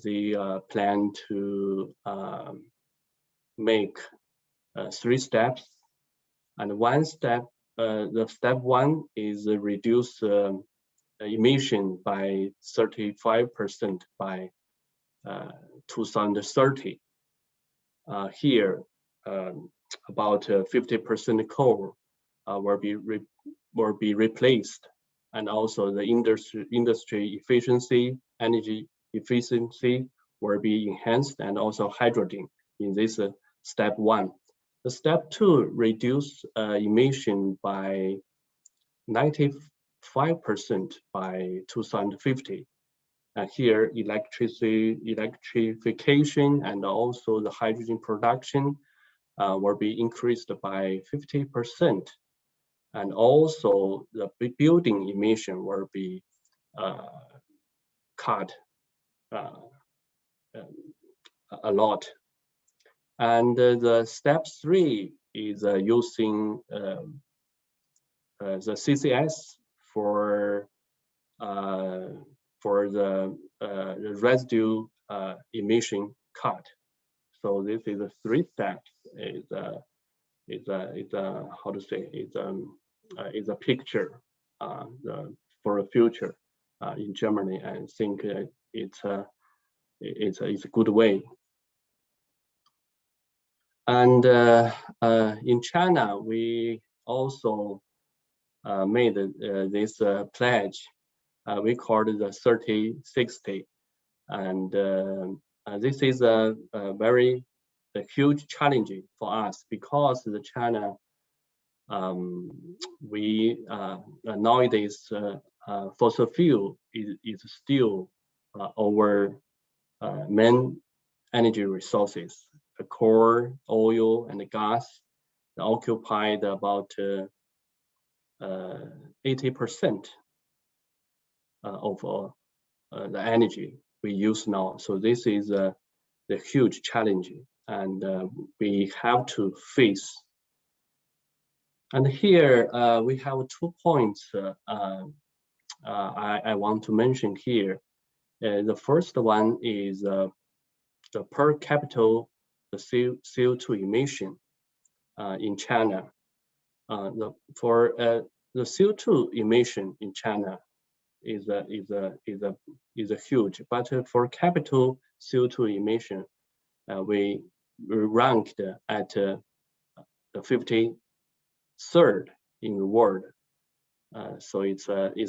They plan to make 3 steps, and one step, the step 1 is reduce emission by 35% by 2030. Here, about 50% coal will be replaced, and also the industry efficiency, energy efficiency will be enhanced, and also hydrogen in this step 1. The step 2 reduce emission by 95% by 2050. And here, electrification and also the hydrogen production will be increased by 50%. And also the building emission will be cut a lot. And the step 3 is using the CCS for the residue emission cut. So this is a 3 steps. Is how to say? Is a picture for the future in Germany. I think it's a good way. And in China, we also made this pledge. We called it the 30-60, and this is a very huge challenge for us, because the China nowadays fossil fuel is still our main energy resources. The coal, oil, and the gas occupied about 80% of the energy we use now. So this is the huge challenge, and we have to face. And here we have 2 points I want to mention here. The first one is the per capita CO2 emission in China. For the CO2 emission in China is huge, but for capital CO2 emission, we ranked at the 53rd in the world. So it's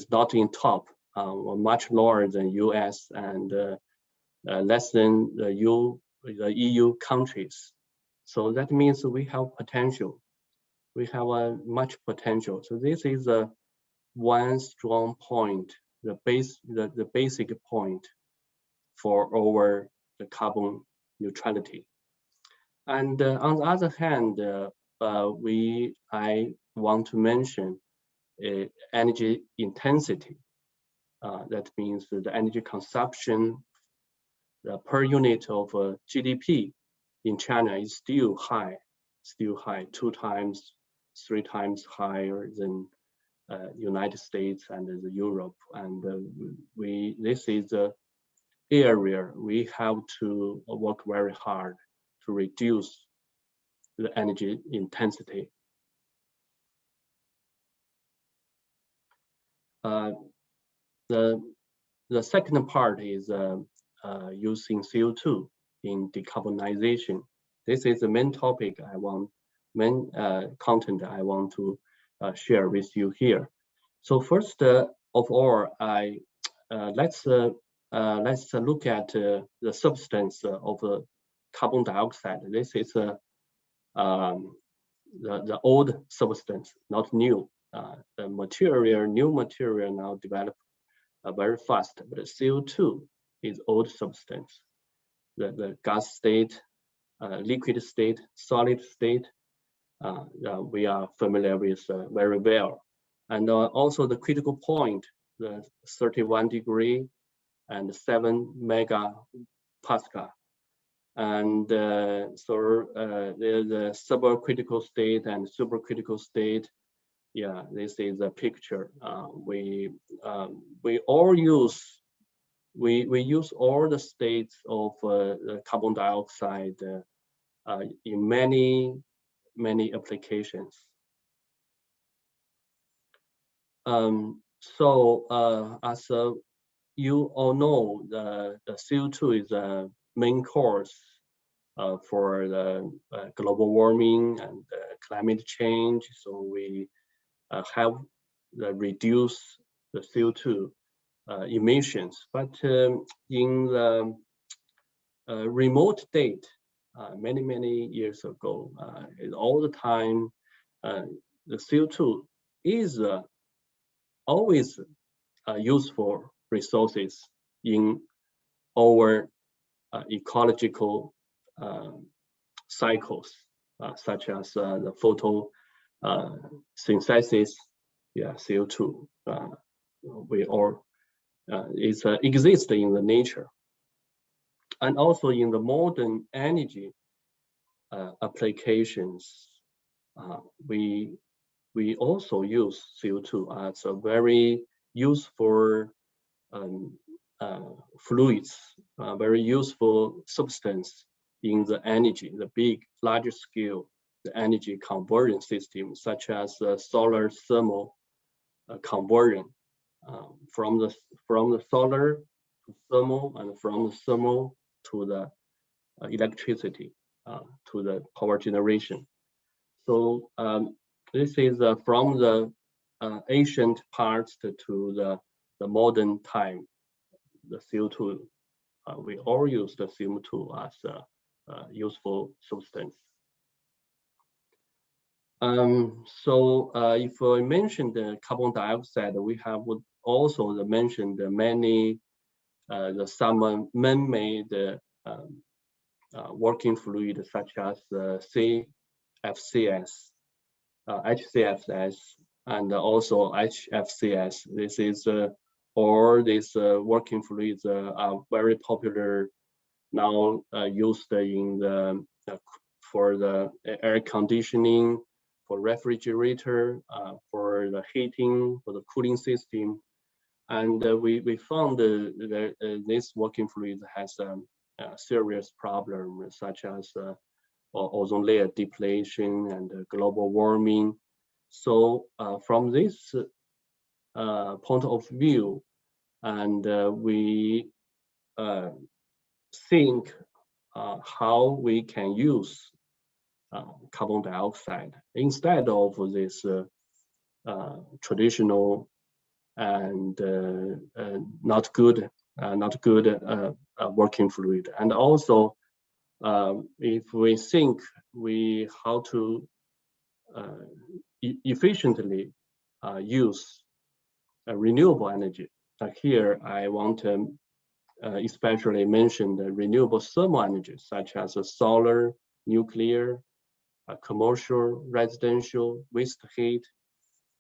not in top, much lower than US and less than the EU countries. So that means we have potential. We have much potential. So this is one strong point, the basic point for the carbon neutrality. And on the other hand, I want to mention energy intensity. That means the energy consumption per unit of GDP in China is still high, 2 times, 3 times higher than United States and Europe. And this is the area we have to work very hard to reduce the energy intensity. The second part is using CO2 in decarbonization. This is the main topic content I want to share with you here. So first of all, let's look at the substance of carbon dioxide. This is the old substance, not new. The new material now develop very fast, but CO2 is old substance. The gas state, liquid state, solid state, we are familiar with very well. And also the critical point, the 31 degree and 7 megapascal. And so there's a subcritical state and supercritical state. Yeah, this is a picture. We use all the states of the carbon dioxide in many applications. So as you all know, the CO2 is a main cause for the global warming and climate change. So we have reduce the CO2 emissions. But in the remote date, many years ago, all the time, the CO2 is always useful resources in our ecological cycles, such as the photosynthesis, CO2. We all exist in the nature, and also in the modern energy applications. We also use CO2 as a very useful fluids, very useful substance in the energy, the larger scale, the energy conversion system, such as solar thermal conversion, from the solar to thermal, and from the thermal to the electricity, to the power generation. So this is from the ancient parts to the modern time. The CO2, we all use the CO2 as a useful substance. So if I mention the carbon dioxide, we have also mentioned many some man-made working fluid, such as CFCs, HCFS, and also HFCs. This is all these working fluids are very popular now, used in for the air conditioning, for refrigerator, for the heating, for the cooling system. And we found that this working fluid has a serious problem, such as ozone layer depletion and global warming. So from this point of view, and we think how we can use carbon dioxide instead of this traditional and not good working fluid. And also, if we think how to efficiently use renewable energy, here I want to especially mention the renewable thermal energy, such as solar, nuclear, commercial, residential, waste heat,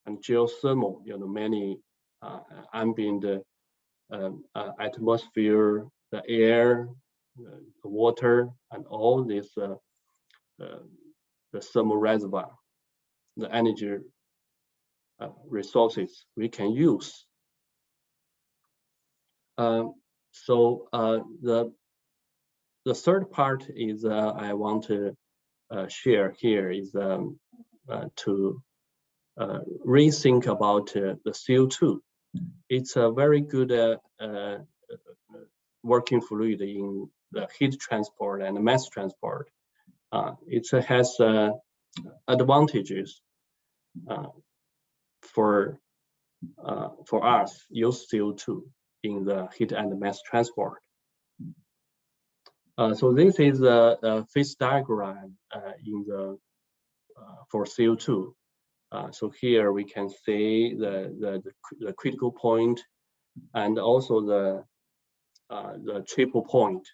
and geothermal. Many ambient atmosphere, the air, the water, and all this the thermal reservoir, the energy resources we can use. So the third part is I want to share here is to rethink about the CO2. It's a very good working fluid in the heat transport and mass transport. It has advantages for us use CO2 in the heat and mass transport. So this is a phase diagram in the for CO2. So here we can see the critical point and also the triple point,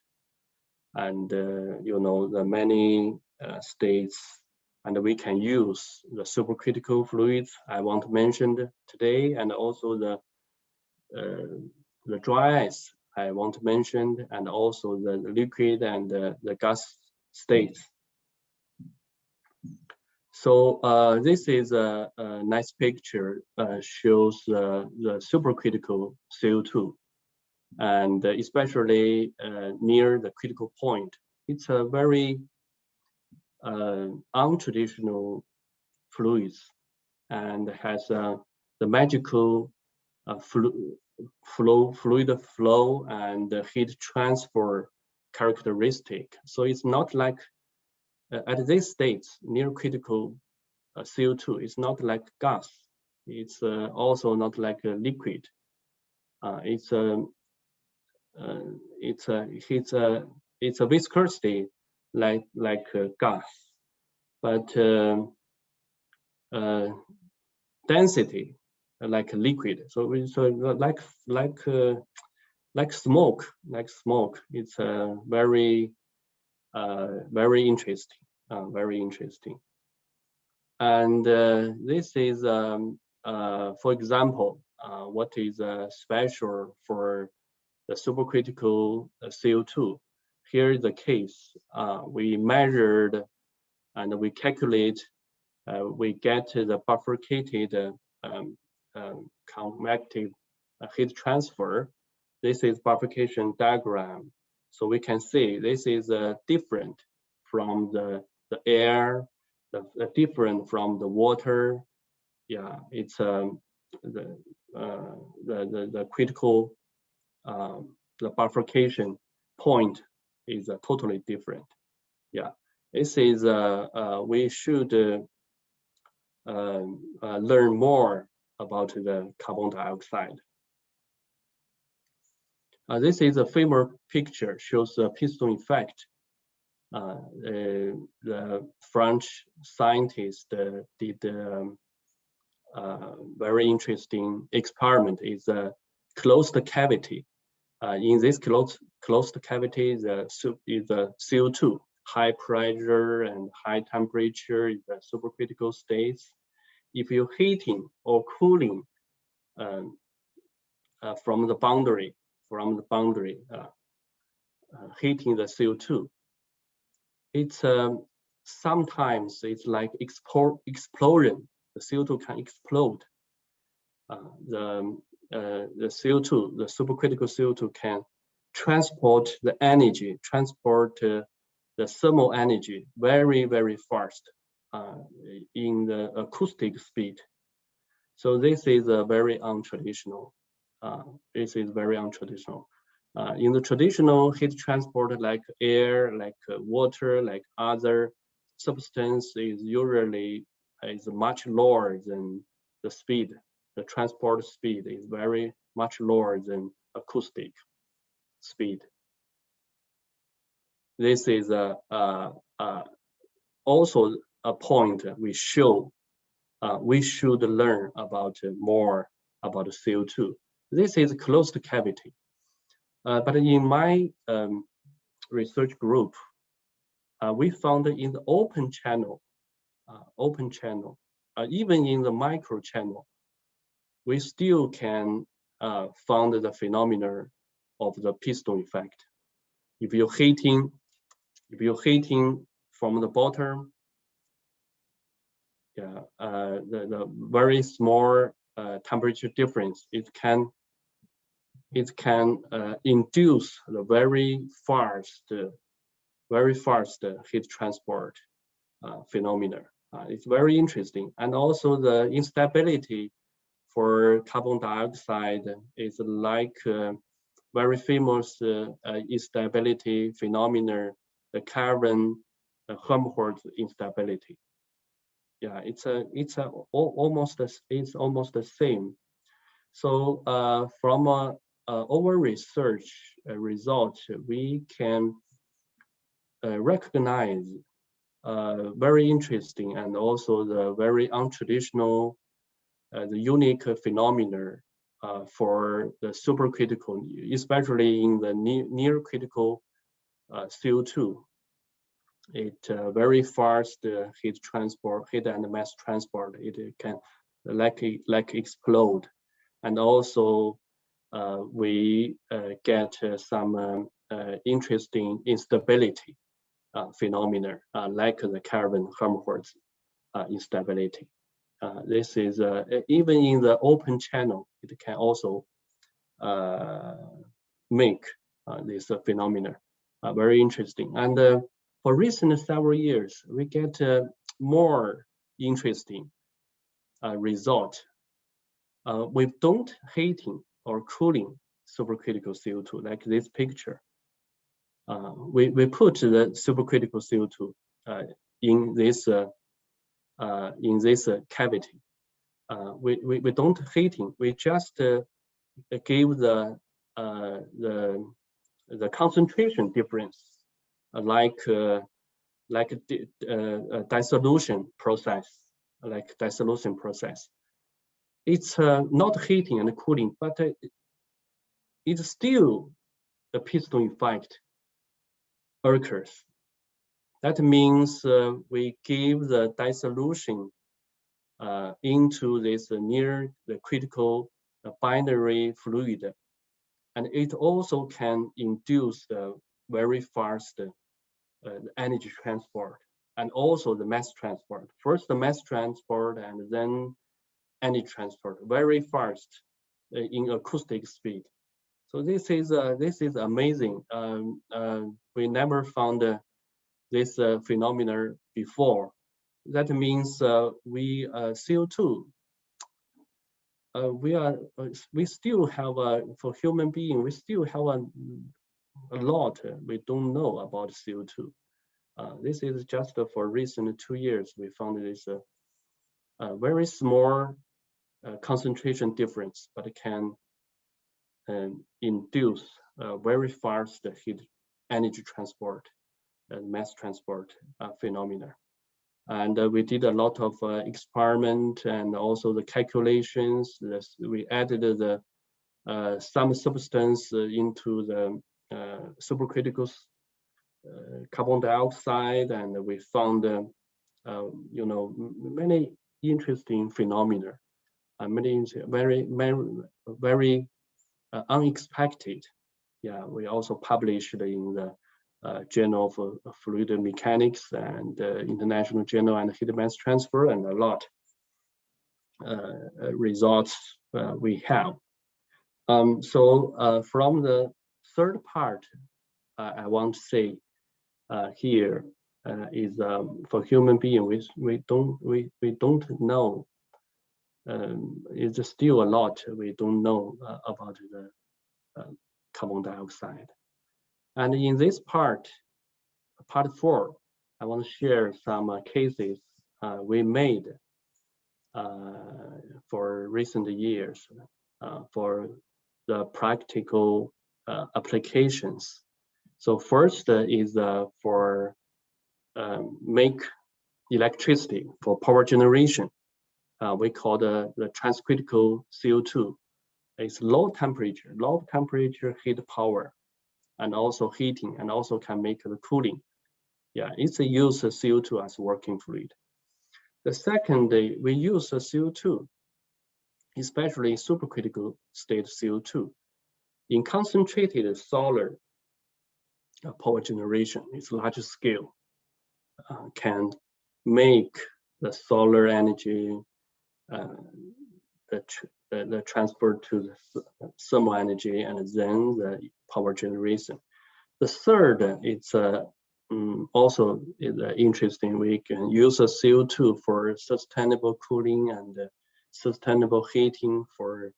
and you know, the many states, and we can use the supercritical fluids I want to mention today, and also the dry ice I want to mention, and also the liquid and the gas states. So this is a nice picture, shows the supercritical CO2, and especially near the critical point. It's a very untraditional fluids, and has the magical fluid flow and heat transfer characteristic. So it's not like at this state near critical CO2, it's not like gas. It's also not like a liquid. It's a viscosity like gas, but density like liquid. So like smoke. It's very interesting. Very interesting. And this is, for example, what is special for the supercritical CO2. Here is the case. We measured and we calculate, we get the bifurcated convective heat transfer. This is bifurcation diagram. So we can see this is different from the air, different from the water. Yeah, it's the critical the bifurcation point is totally different. Yeah, this is we should learn more about the carbon dioxide. This is a famous picture, shows the piston effect. The French scientist did very interesting experiment. Is a closed cavity. In this closed cavity, is a CO2, high pressure and high temperature is the supercritical states. If you're heating or cooling from the boundary, heating the CO2, it's sometimes it's like explosion. The CO2 can explode. The CO2, the supercritical CO2 can transport the energy, the thermal energy very, very fast in the acoustic speed. So this is a very untraditional. In the traditional heat transport, like air, like water, like other substance, is usually much lower than the speed. The transport speed is very much lower than acoustic speed. This is also a point we show. We should learn about more about CO2. This is a closed cavity. But in my research group, we found in the open channel, even in the micro channel, we still can find the phenomena of the piston effect. If you're heating from the bottom, yeah, the very small temperature difference, it can induce the very fast heat transport phenomena. It's very interesting, and also the instability for carbon dioxide is like very famous instability phenomena, the carbon Helmholtz instability. Yeah, it's almost the same. So from our research result, we can recognize very interesting and also the very untraditional, the unique phenomena for the supercritical, especially in the near critical CO2. It very fast heat transport, heat and mass transport. It can like explode, and also we get some interesting instability phenomena like the carbon Helmholtz instability. This is even in the open channel, it can also make this phenomena very interesting. And for recent several years, we get more interesting result. We don't heating or cooling supercritical CO2 like this picture. We put the supercritical CO2 in this cavity. We don't heating. We just give the concentration difference, like a dissolution process, It's not heating and cooling, but it's still the piston effect occurs. That means we give the dissolution into this near the critical binary fluid, and it also can induce the very fast energy transport and also the mass transport. First the mass transport and then energy transport very fast in acoustic speed. So this is amazing. We never found this phenomena before. That means we CO2. We still have for human being. We still have a lot we don't know about CO2. This is just for recent 2 years we found this very small concentration difference, but it can induce very fast heat energy transport and mass transport phenomena. And we did a lot of experiment and also the calculations. We added the some substance into the supercritical carbon dioxide, and we found many interesting phenomena, many very unexpected. Yeah, we also published in the Journal of Fluid Mechanics and International Journal and Heat Mass Transfer, and a lot results we have. So from the third part, I want to say here is for human being, we don't know. It's still a lot we don't know about the carbon dioxide. And in this part 4, I want to share some cases we made for recent years for the practical applications. So first is for make electricity for power generation. We call the transcritical CO2. It's low temperature heat power, and also heating, and also can make the cooling. Yeah, it's a use of CO2 as working fluid. The second, we use CO2, especially supercritical state CO2, in concentrated solar power generation. It's large scale, can make the solar energy the transfer to the thermal energy, and then the power generation. The third, it's also interesting. We can use a CO2 for sustainable cooling and sustainable heating for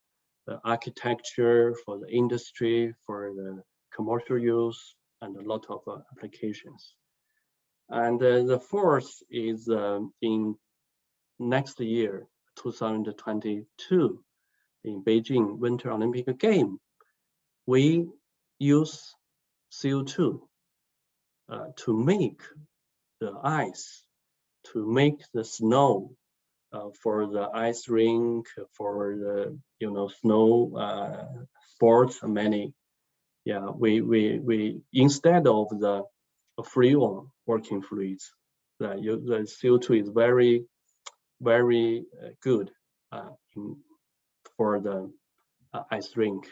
the architecture, for the industry, for the commercial use, and a lot of applications. And the fourth is in next year, 2022, in Beijing Winter Olympic Game, we use CO2 to make the ice, to make the snow for the ice rink, for the snow sports. Many, yeah, we instead of the freon working fluids, the CO2 is very good for the ice rink,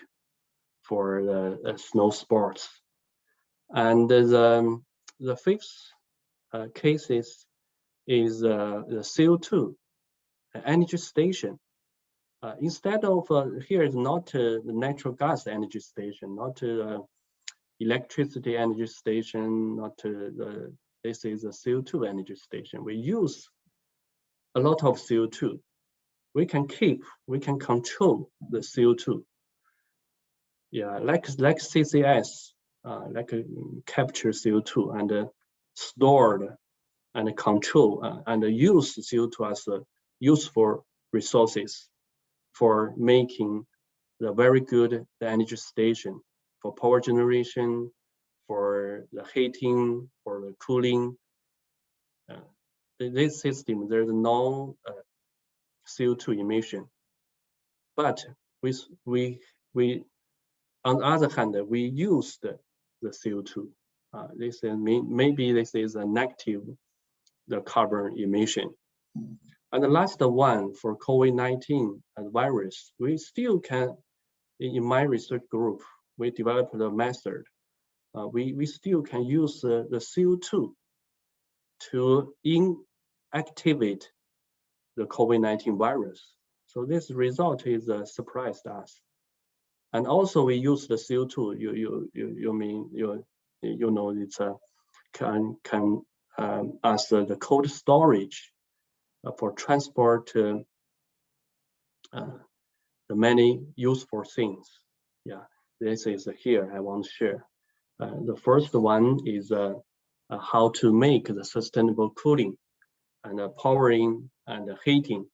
for the snow sports. And the fifth cases is the CO2 energy station. Instead of here is not the natural gas energy station, not electricity energy station, not this is a CO2 energy station. We use a lot of CO2. We can control the CO2. Yeah, like CCS, like capture CO2 and stored and control and use CO2 as a useful resources for making the very good energy station for power generation, for the heating, for the cooling. This system, there's no CO2 emission, but we on the other hand, we use the CO2. This is maybe this is a negative, the carbon emission. And the last one for COVID-19 virus, we still can, in my research group, we developed a method. We still can use the CO2 to inactivate the COVID-19 virus. So this result is surprised us. And also we use the CO2. You know it's can as the cold storage for transport the many useful things. Yeah, this is here I want to share. The first one is how to make the sustainable cooling and powering and heating.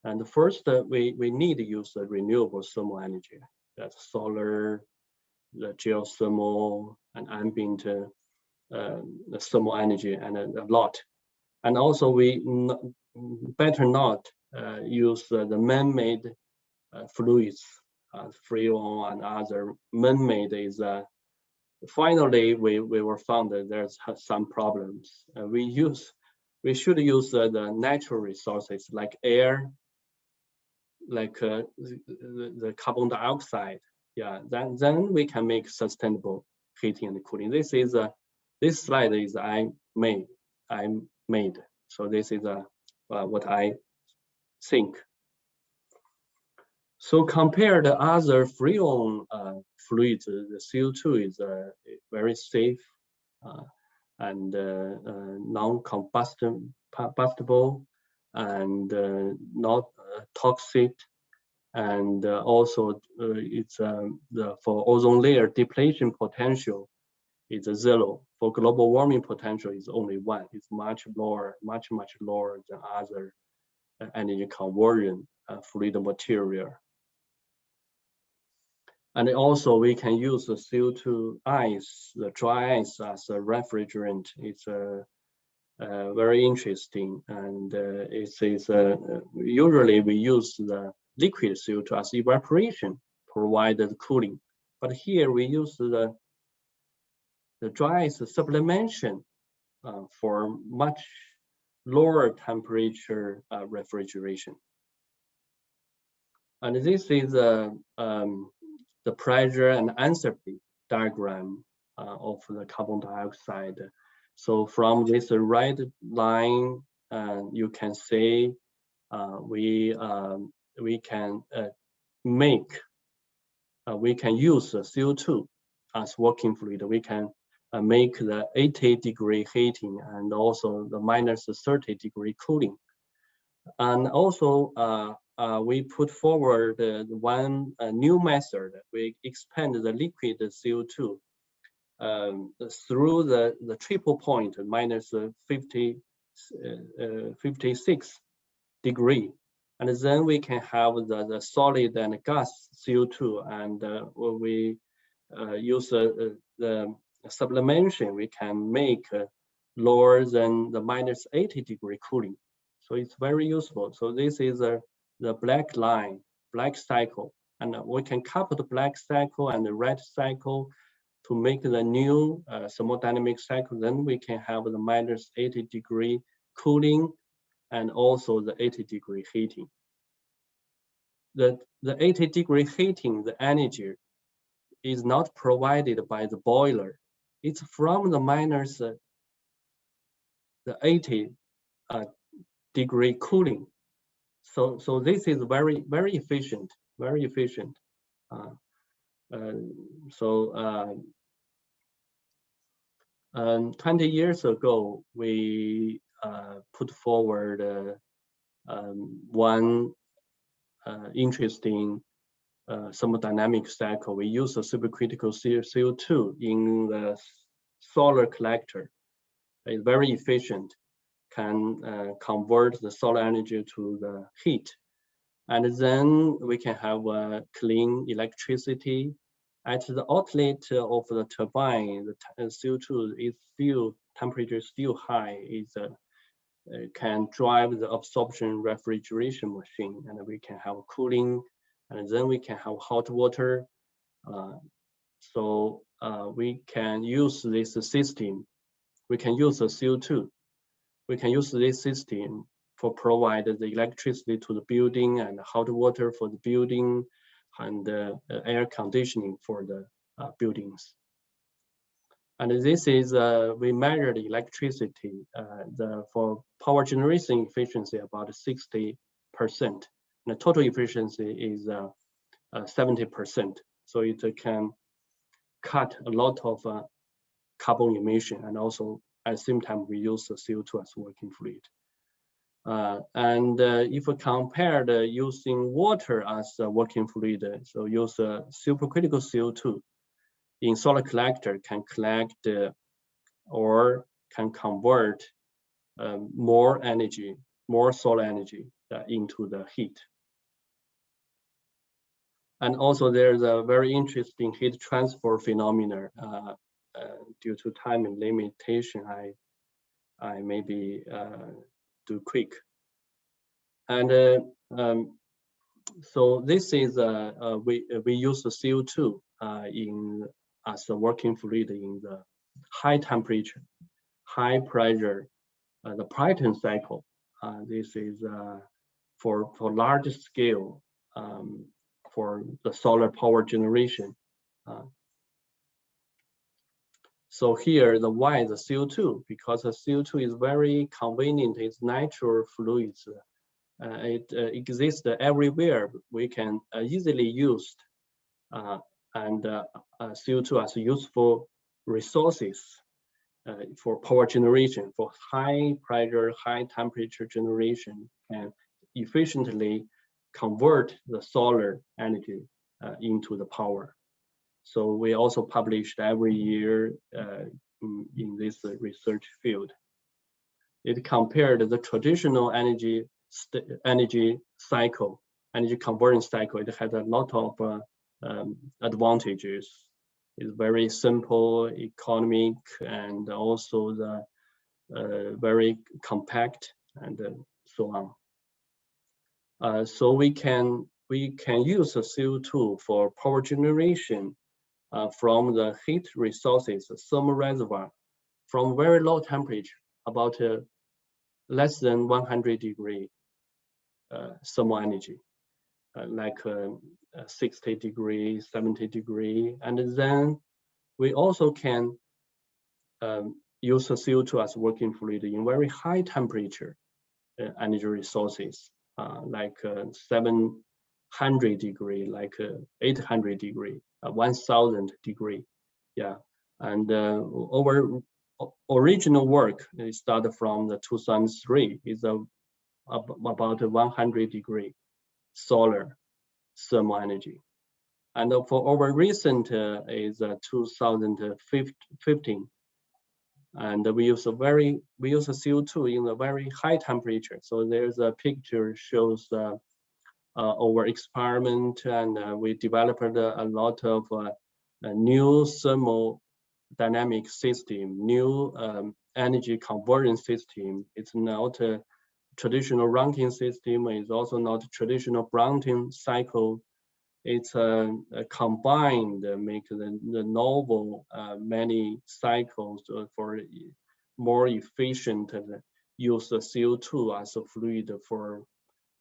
And first, we need to use the renewable thermal energy. That's solar, the geothermal, and ambient the thermal energy, and a lot. And also, we better not use the man-made fluids, freon and other man-made is. Finally, we were found that there's some problems. We should use the natural resources like air, like the carbon dioxide. Yeah, then we can make sustainable heating and cooling. This slide is I made. So this is what I think. So compared to other freon fluids, the CO2 is very safe and non-combustible and not toxic, and also it's for ozone layer depletion potential is zero. For global warming potential is only 1. It's much lower than other energy conversion fluid material. And also we can use the CO2 ice, the dry ice as a refrigerant. It's very interesting, and it is usually we use the liquid CO2 as evaporation provided cooling, but here we use the dry ice sublimation for much lower temperature refrigeration. And this is the pressure and enthalpy diagram of the carbon dioxide. So from this red line, you can see we can use the CO2 as working fluid. We can make the 80-degree heating and also the minus 30-degree cooling. And also we put forward one new method. We expand the liquid CO2 through the triple point minus 56 degree, and then we can have the solid and gas CO2, and when we use the sublimation, we can make lower than the -80° cooling. So it's very useful. So this is the black line, black cycle. And we can couple the black cycle and the red cycle to make the new thermodynamic cycle. Then we can have the -80° cooling and also the 80° heating. The 80° heating, the energy is not provided by the boiler. It's from the the 80° cooling. So this is very efficient, very efficient. 20 years ago, we put forward one interesting thermodynamic cycle. We use a supercritical CO2 in the solar collector. It's very efficient, can convert the solar energy to the heat. And then we can have clean electricity. At the outlet of the turbine, the CO2 is still, temperature is still high. It can drive the absorption refrigeration machine, and we can have cooling, and then we can have hot water. So we can use this system. We can use the CO2. We can use this system for provide the electricity to the building and hot water for the building and air conditioning for the buildings. And this is, we measure the electricity for power generation efficiency about 60%. And the total efficiency is 70%. So it can cut a lot of carbon emission, and also at the same time we use the CO2 as working fluid. If we compare using water as a working fluid, so use supercritical CO2 in solar collector can collect or can convert more energy, more solar energy into the heat. And also there's a very interesting heat transfer phenomena. Due to time and limitation, I maybe do quick. And so this is we use the CO2 as a working fluid in the high temperature, high pressure, the Brayton cycle. This is for large scale for the solar power generation. So here the Y, the CO2, because the CO2 is very convenient, it's natural fluids. It exists everywhere. We can easily use CO2 as useful resources for power generation, for high pressure, high temperature generation, and efficiently convert the solar energy into the power. So we also published every year in this research field. It compared the traditional energy cycle, energy conversion cycle. It had a lot of advantages. It's very simple, economic, and also the very compact, and so on. So we can use the CO2 for power generation from the heat resources, thermal reservoir, from very low temperature, about less than 100° thermal energy, like 60°, 70°. And then we also can use the CO2 as working fluid in very high temperature energy resources, like 700°, like 800°, 1000°. Yeah, and our original work started from the 2003 is about 100° solar thermal energy, and for our recent is 2015, and we use CO2 in a very high temperature. So there's a picture shows our experiment, and we developed a lot of new thermodynamic system, new energy conversion system. It's not a traditional Rankine system. It's also not a traditional Brownian cycle. It's a combined, make the novel many cycles for more efficient use of CO2 as a fluid for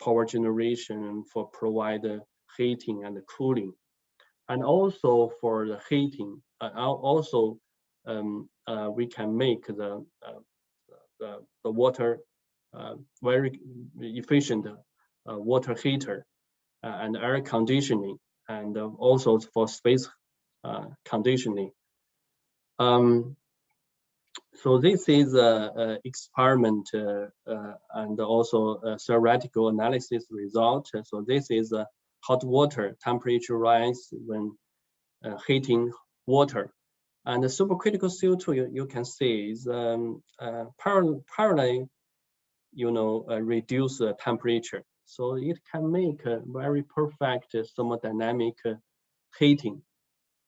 power generation and for provide heating and cooling. And also for the heating, we can make the water very efficient water heater and air conditioning, and also for space conditioning. So this is an experiment and also a theoretical analysis result. So this is a hot water temperature rise when heating water. And the supercritical CO2 you can see is parallel, reduce the temperature. So it can make a very perfect thermodynamic heating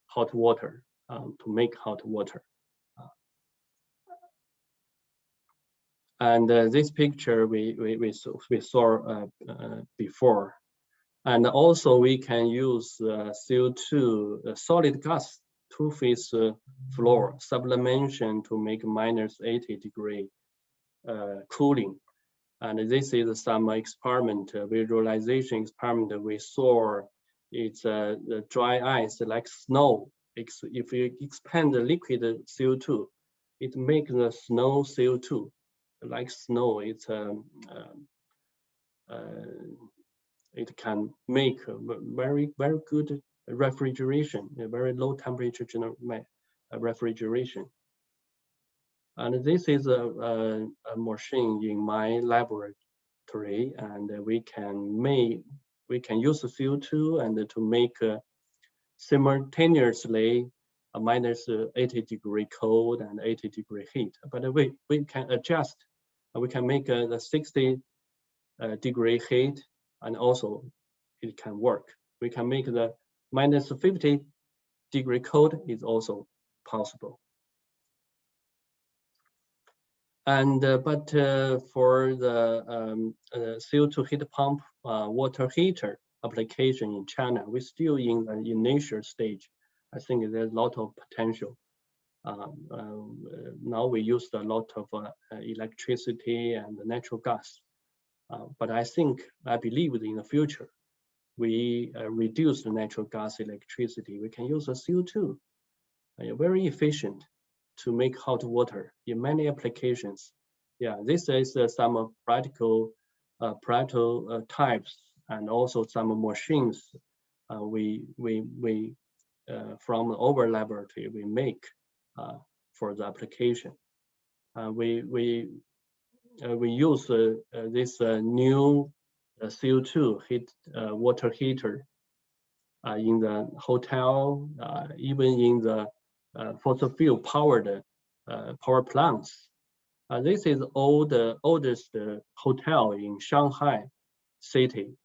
hot water to make hot water. And this picture we saw before. And also we can use CO2 solid gas two-phase flow sublimation to make -80° cooling. And this is some experiment, visualization experiment we saw. It's the dry ice like snow. If you expand the liquid CO2, it makes the snow CO2. Like snow, it's it can make a very good refrigeration, a very low temperature refrigeration. And this is a machine in my laboratory, and we can use the CO2 and to make simultaneously a -80° cold and 80° heat. But we can adjust. We can make the 60° heat, and also it can work. We can make the -50° cold is also possible. And but for the CO2 heat pump water heater application in China, we're still in an initial stage. I think there's a lot of potential. Now we use a lot of electricity and natural gas. But I believe in the future, we reduce the natural gas electricity. We can use the CO2, very efficient to make hot water in many applications. Yeah, this is some practical types, and also some machines we from our laboratory we make for the application. We use this new CO2 water heater in the hotel, even in the fossil fuel powered power plants. This is oldest hotel in Shanghai city.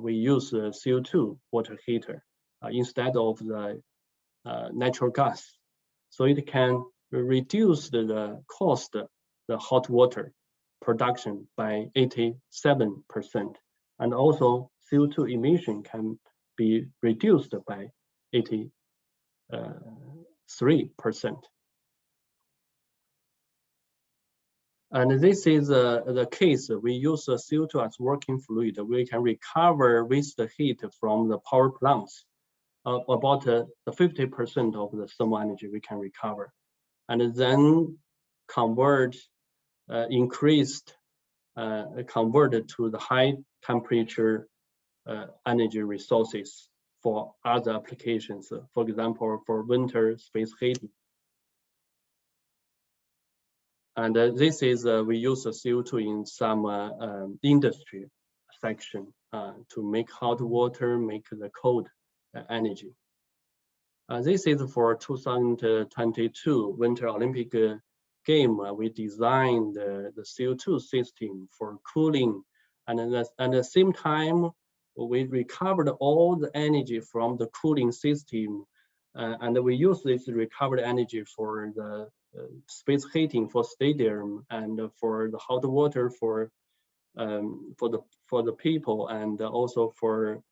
We use the CO2 water heater instead of the natural gas. So it can reduce the cost, the hot water production by 87%. And also CO2 emission can be reduced by 83%. And this is the case. We use the CO2 as working fluid. We can recover waste heat from the power plants. About 50% of the thermal energy we can recover. And then converted to the high temperature energy resources for other applications. For example, for winter space heating. And this is, we use the CO2 in some industry section to make hot water, make the cold energy. This is for 2022 Winter Olympic Game. We designed the CO2 system for cooling, and at the same time, we recovered all the energy from the cooling system, and we use this recovered energy for the space heating for stadium and for the hot water for the people, and also for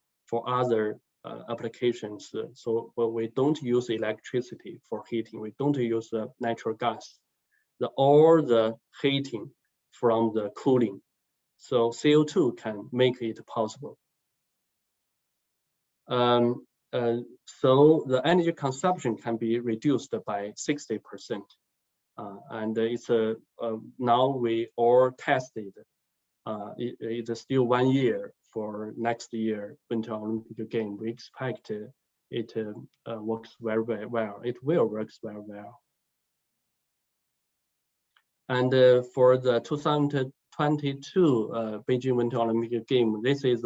other applications. So we don't use electricity for heating. We don't use natural gas. All the heating from the cooling. So CO2 can make it possible. So the energy consumption can be reduced by 60%. And it's now we all tested. It's still 1 year for next year Winter Olympic Game. We expect it works very, very well. It will work very well. And for the 2022 Beijing Winter Olympic Game, this is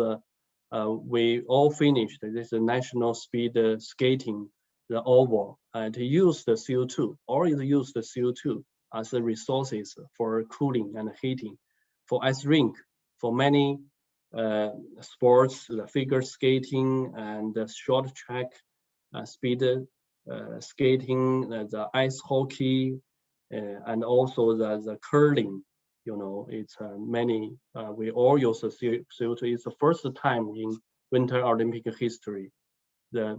we all finished. This is national speed skating, the oval, to use the CO2, or is use the CO2 as the resources for cooling and heating, for ice rink, for many sports, the figure skating and the short track, speed skating, the ice hockey, and also the curling. You know, it's many, we all use the CO2. It's the first time in Winter Olympic history the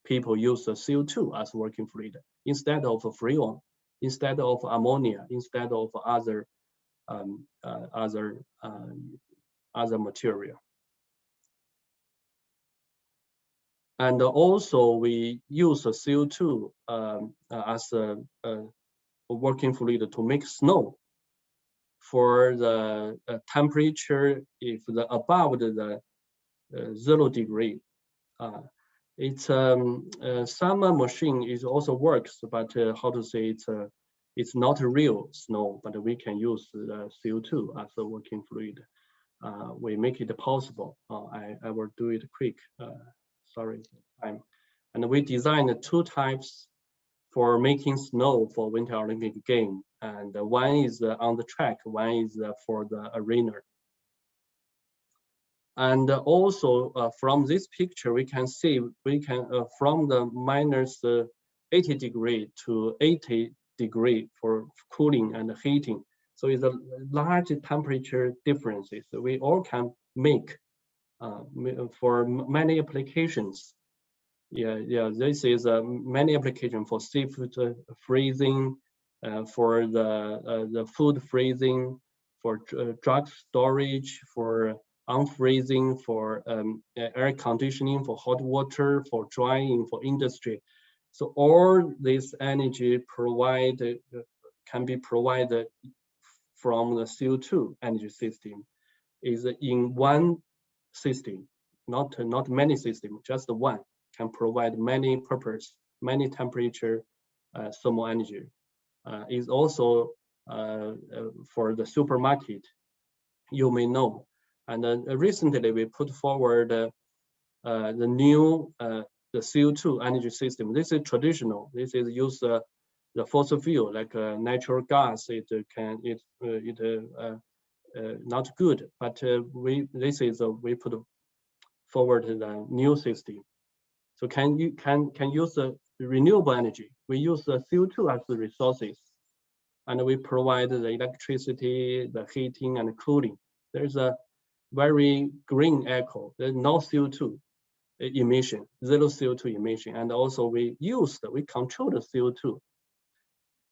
people use the CO2 as working fluid instead of freon, instead of ammonia, instead of other material. And also we use the CO2 as a working fluid to make snow. For the temperature, if the above the 0 degree, it's some machine is also works, but how to say, it's not a real snow, but we can use the CO2 as a working fluid. We make it possible. I will do it quick. Sorry, time. And we designed 2 types for making snow for Winter Olympic Game, and one is on the track, one is for the arena. And also from this picture, we can see we can from the minus 80 degree to 80 degree for cooling and heating. So it's a large temperature differences we all can make for many applications. Yeah, this is many application for seafood freezing, for the food freezing, for drug storage, for unfreezing, for air conditioning, for hot water, for drying, for industry. So all this energy can be provided from the CO2 energy system is in one system, not many systems, just one can provide many purpose, many temperature thermal energy. Is also for the supermarket, you may know. And recently we put forward the new the CO2 energy system. This is traditional. This is use the fossil fuel like natural gas. It not good, but we put forward the new system. So can use the renewable energy. We use the CO2 as the resources, and we provide the electricity, the heating and cooling. There's a very green eco. There's no CO2 emission, 0 CO2 emission, and also we control the CO2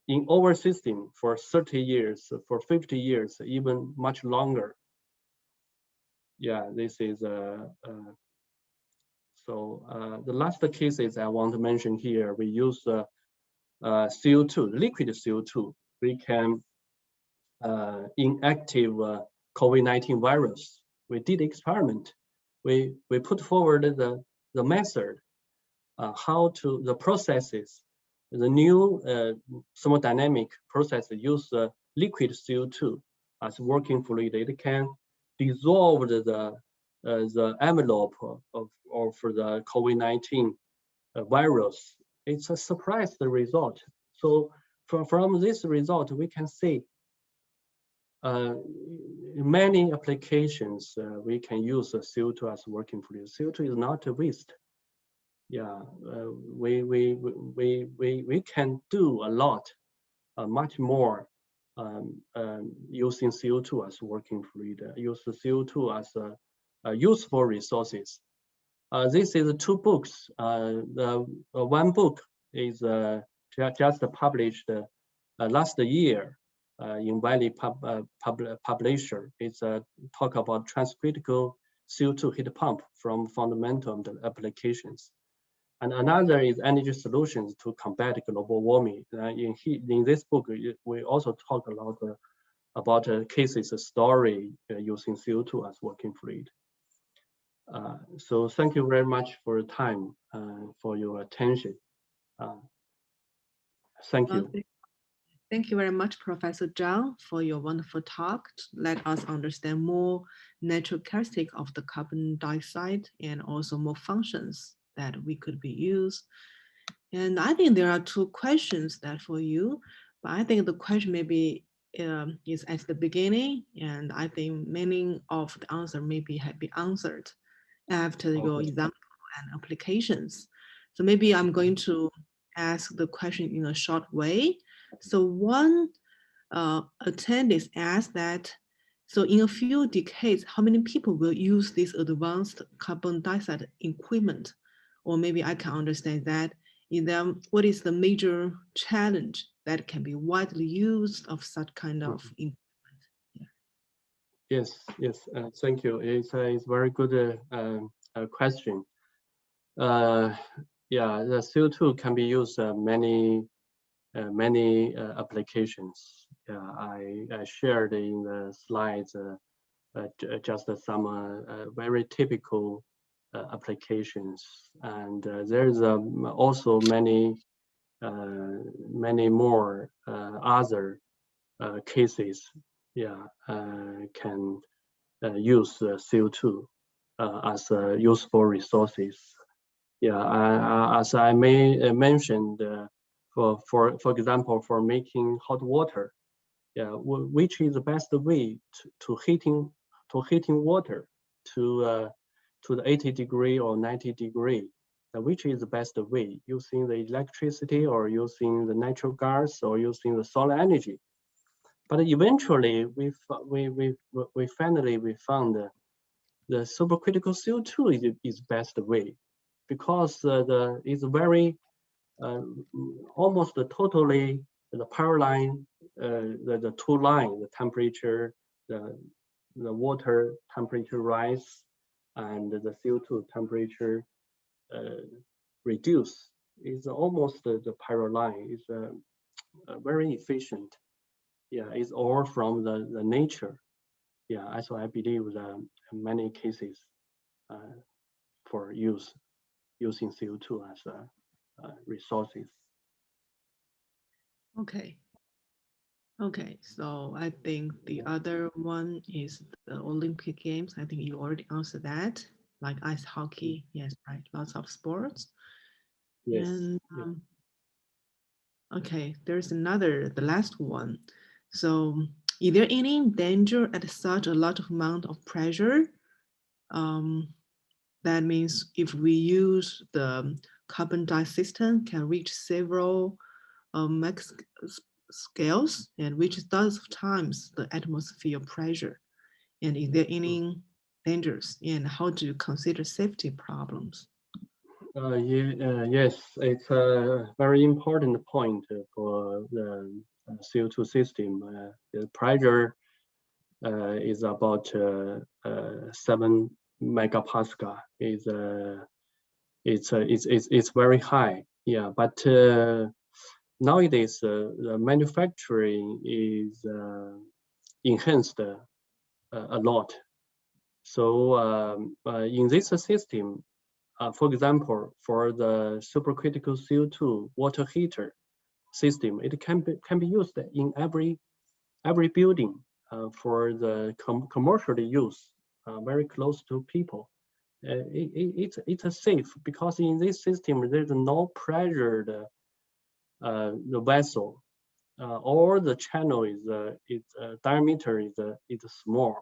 in our system for 30 years, for 50 years, even much longer. Yeah, this is so the last cases I want to mention here, we use CO2, liquid CO2. We can inactive COVID-19 virus. We did experiment. We put forward the method, the processes, the new thermodynamic process use liquid CO2 as working fluid. It can dissolve the envelope of the COVID-19 virus. It's a surprise the result. So from this result, we can see many applications we can use CO2 as working fluid. CO2 is not a waste. Yeah, we can do a lot much more using CO2 as working fluid, use the CO2 as a useful resources. This is 2 books. The one book is just published last year in Valley Publisher. It's talk about transcritical CO2 heat pump from fundamental applications. And another is energy solutions to combat global warming. In this book, we also talk a lot about cases story using CO2 as working fluid. So thank you very much for your time, for your attention. Thank you. Thank you very much, Professor Zhang, for your wonderful talk to let us understand more natural characteristics of the carbon dioxide and also more functions that we could be used. And I think there are 2 questions that for you, but I think the question maybe is at the beginning, and I think many of the answer maybe have been answered after your example and applications. So maybe I'm going to ask the question in a short way. So one attendee asked that, so in a few decades, how many people will use this advanced carbon dioxide equipment? Or maybe I can understand that in them, what is the major challenge that can be widely used of such kind of equipment? Yeah. Yes, thank you. It's a very good question. Yeah, the CO2 can be used many applications. I shared in the slides just some very typical applications, and there's also many more other cases. Yeah, can use CO2 as useful resources. Yeah, as I mentioned, for example, for making hot water, yeah, which is the best way to heating water to the 80 degree or 90 degree, which is the best way, using the electricity or using the natural gas or using the solar energy. But eventually, we finally found the supercritical CO2 is best way, because it's very almost totally the power line, the 2 line, the temperature, the water temperature rise, and the CO2 temperature reduce. Is almost the power line. Is very efficient. Yeah, it's all from the nature. Yeah, so I believe that in many cases for using CO2 as resources. Okay. Okay, so I think the other one is the Olympic Games. I think you already answered that, like ice hockey. Yes, right, lots of sports. Yes. And okay, there's the last one. So is there any danger at such a large amount of pressure? That means if we use the carbon dioxide system can reach several max scales, and which is dozens of times the atmosphere pressure. And is there any dangers, and how do you consider safety problems? Yes, it's a very important point for the CO2 system. The pressure is about 7 megapascal. It's very high. Yeah, but nowadays the manufacturing is enhanced a lot. So in this system, for example, for the supercritical CO2 water heater system, it can be used in every building for the commercial use, very close to people. It's safe because in this system there's no pressure the vessel, or the channel is its diameter is small.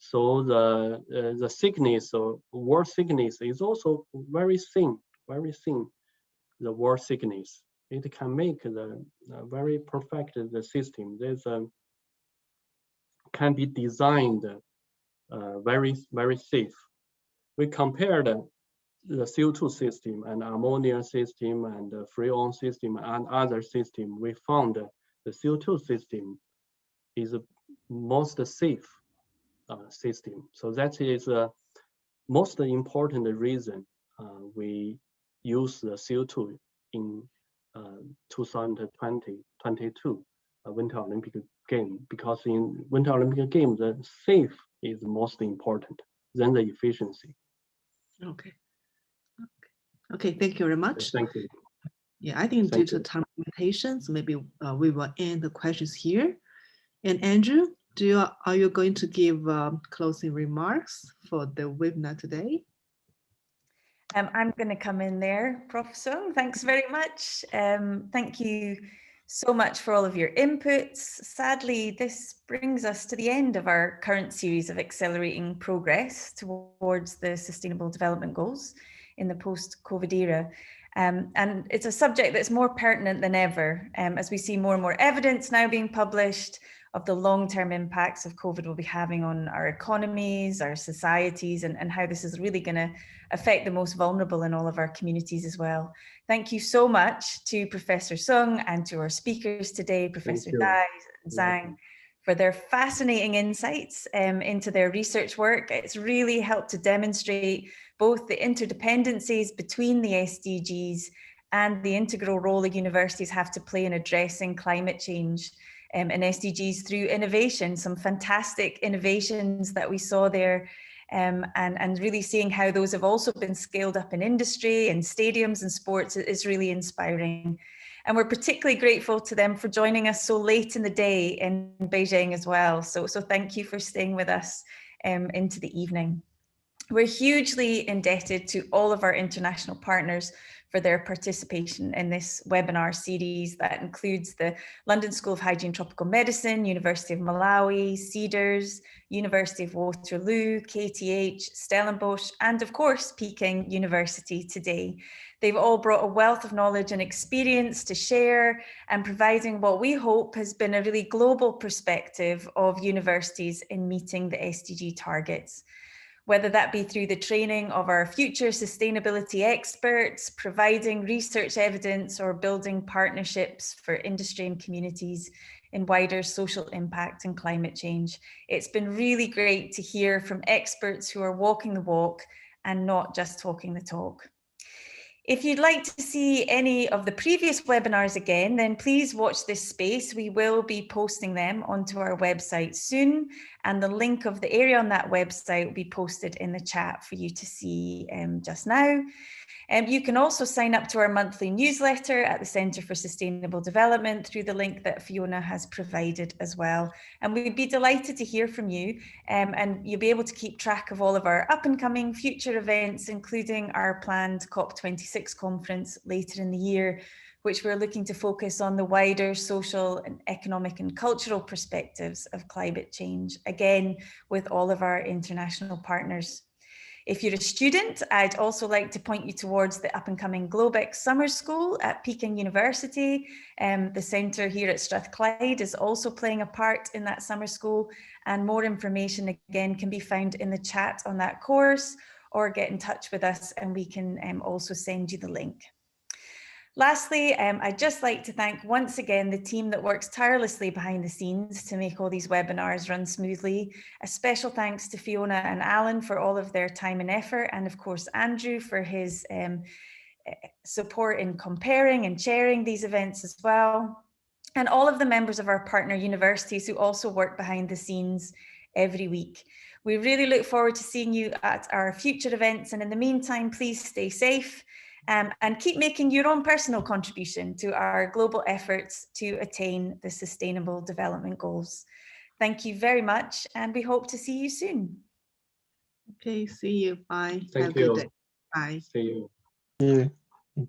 So the thickness or wall thickness is also very thin, the wall thickness. it can make the very perfect the system. There's can be designed very safe. We compared the CO2 system and ammonia system and the freon system and other system. We found the CO2 system is the most safe system. So that is the most important reason we use the CO2 in 2022 Winter Olympic Game, because in Winter Olympic Game, the safe is most important than the efficiency. Okay. Okay, thank you very much. Thank you. Yeah, I think due to time limitations, maybe we will end the questions here. And Andrew, are you going to give closing remarks for the webinar today? I'm going to come in there, Prof Song. Thanks very much. Thank you so much for all of your inputs. Sadly, this brings us to the end of our current series of accelerating progress towards the Sustainable Development Goals in the post-COVID era. And it's a subject that's more pertinent than ever, as we see more and more evidence now being published of the long-term impacts of COVID will be having on our economies, our societies, and how this is really going to affect the most vulnerable in all of our communities as well. Thank you so much to Professor Song and to our speakers today, Professor Jie, Zhang, for their fascinating insights into their research work. It's really helped to demonstrate both the interdependencies between the SDGs and the integral role the universities have to play in addressing climate change and SDGs through innovation, some fantastic innovations that we saw there, and really seeing how those have also been scaled up in industry and stadiums and sports is really inspiring. And we're particularly grateful to them for joining us so late in the day in Beijing as well. So thank you for staying with us into the evening. We're hugely indebted to all of our international partners for their participation in this webinar series that includes the London School of Hygiene and Tropical Medicine, University of Malawi, Cedars, University of Waterloo, KTH, Stellenbosch, and of course, Peking University today. They've all brought a wealth of knowledge and experience to share and providing what we hope has been a really global perspective of universities in meeting the SDG targets. Whether that be through the training of our future sustainability experts, providing research evidence, or building partnerships for industry and communities in wider social impact and climate change. It's been really great to hear from experts who are walking the walk and not just talking the talk. If you'd like to see any of the previous webinars again, then please watch this space. We will be posting them onto our website soon, and the link of the area on that website will be posted in the chat for you to see just now. You can also sign up to our monthly newsletter at the Centre for Sustainable Development through the link that Fiona has provided as well. And we'd be delighted to hear from you, and you'll be able to keep track of all of our up and coming future events, including our planned COP26 conference later in the year, which we're looking to focus on the wider social and economic and cultural perspectives of climate change, again, with all of our international partners. If you're a student, I'd also like to point you towards the up-and-coming Globex Summer School at Peking University. The centre here at Strathclyde is also playing a part in that summer school, and more information again can be found in the chat on that course, or get in touch with us and we can also send you the link. Lastly, I'd just like to thank once again the team that works tirelessly behind the scenes to make all these webinars run smoothly. A special thanks to Fiona and Alan for all of their time and effort, and of course Andrew for his support in comparing and chairing these events as well. And all of the members of our partner universities who also work behind the scenes every week. We really look forward to seeing you at our future events, and in the meantime, please stay safe. And keep making your own personal contribution to our global efforts to attain the Sustainable Development Goals. Thank you very much, and we hope to see you soon. Okay, see you. Bye. Thank Have a good day. Bye. See you. Thank you.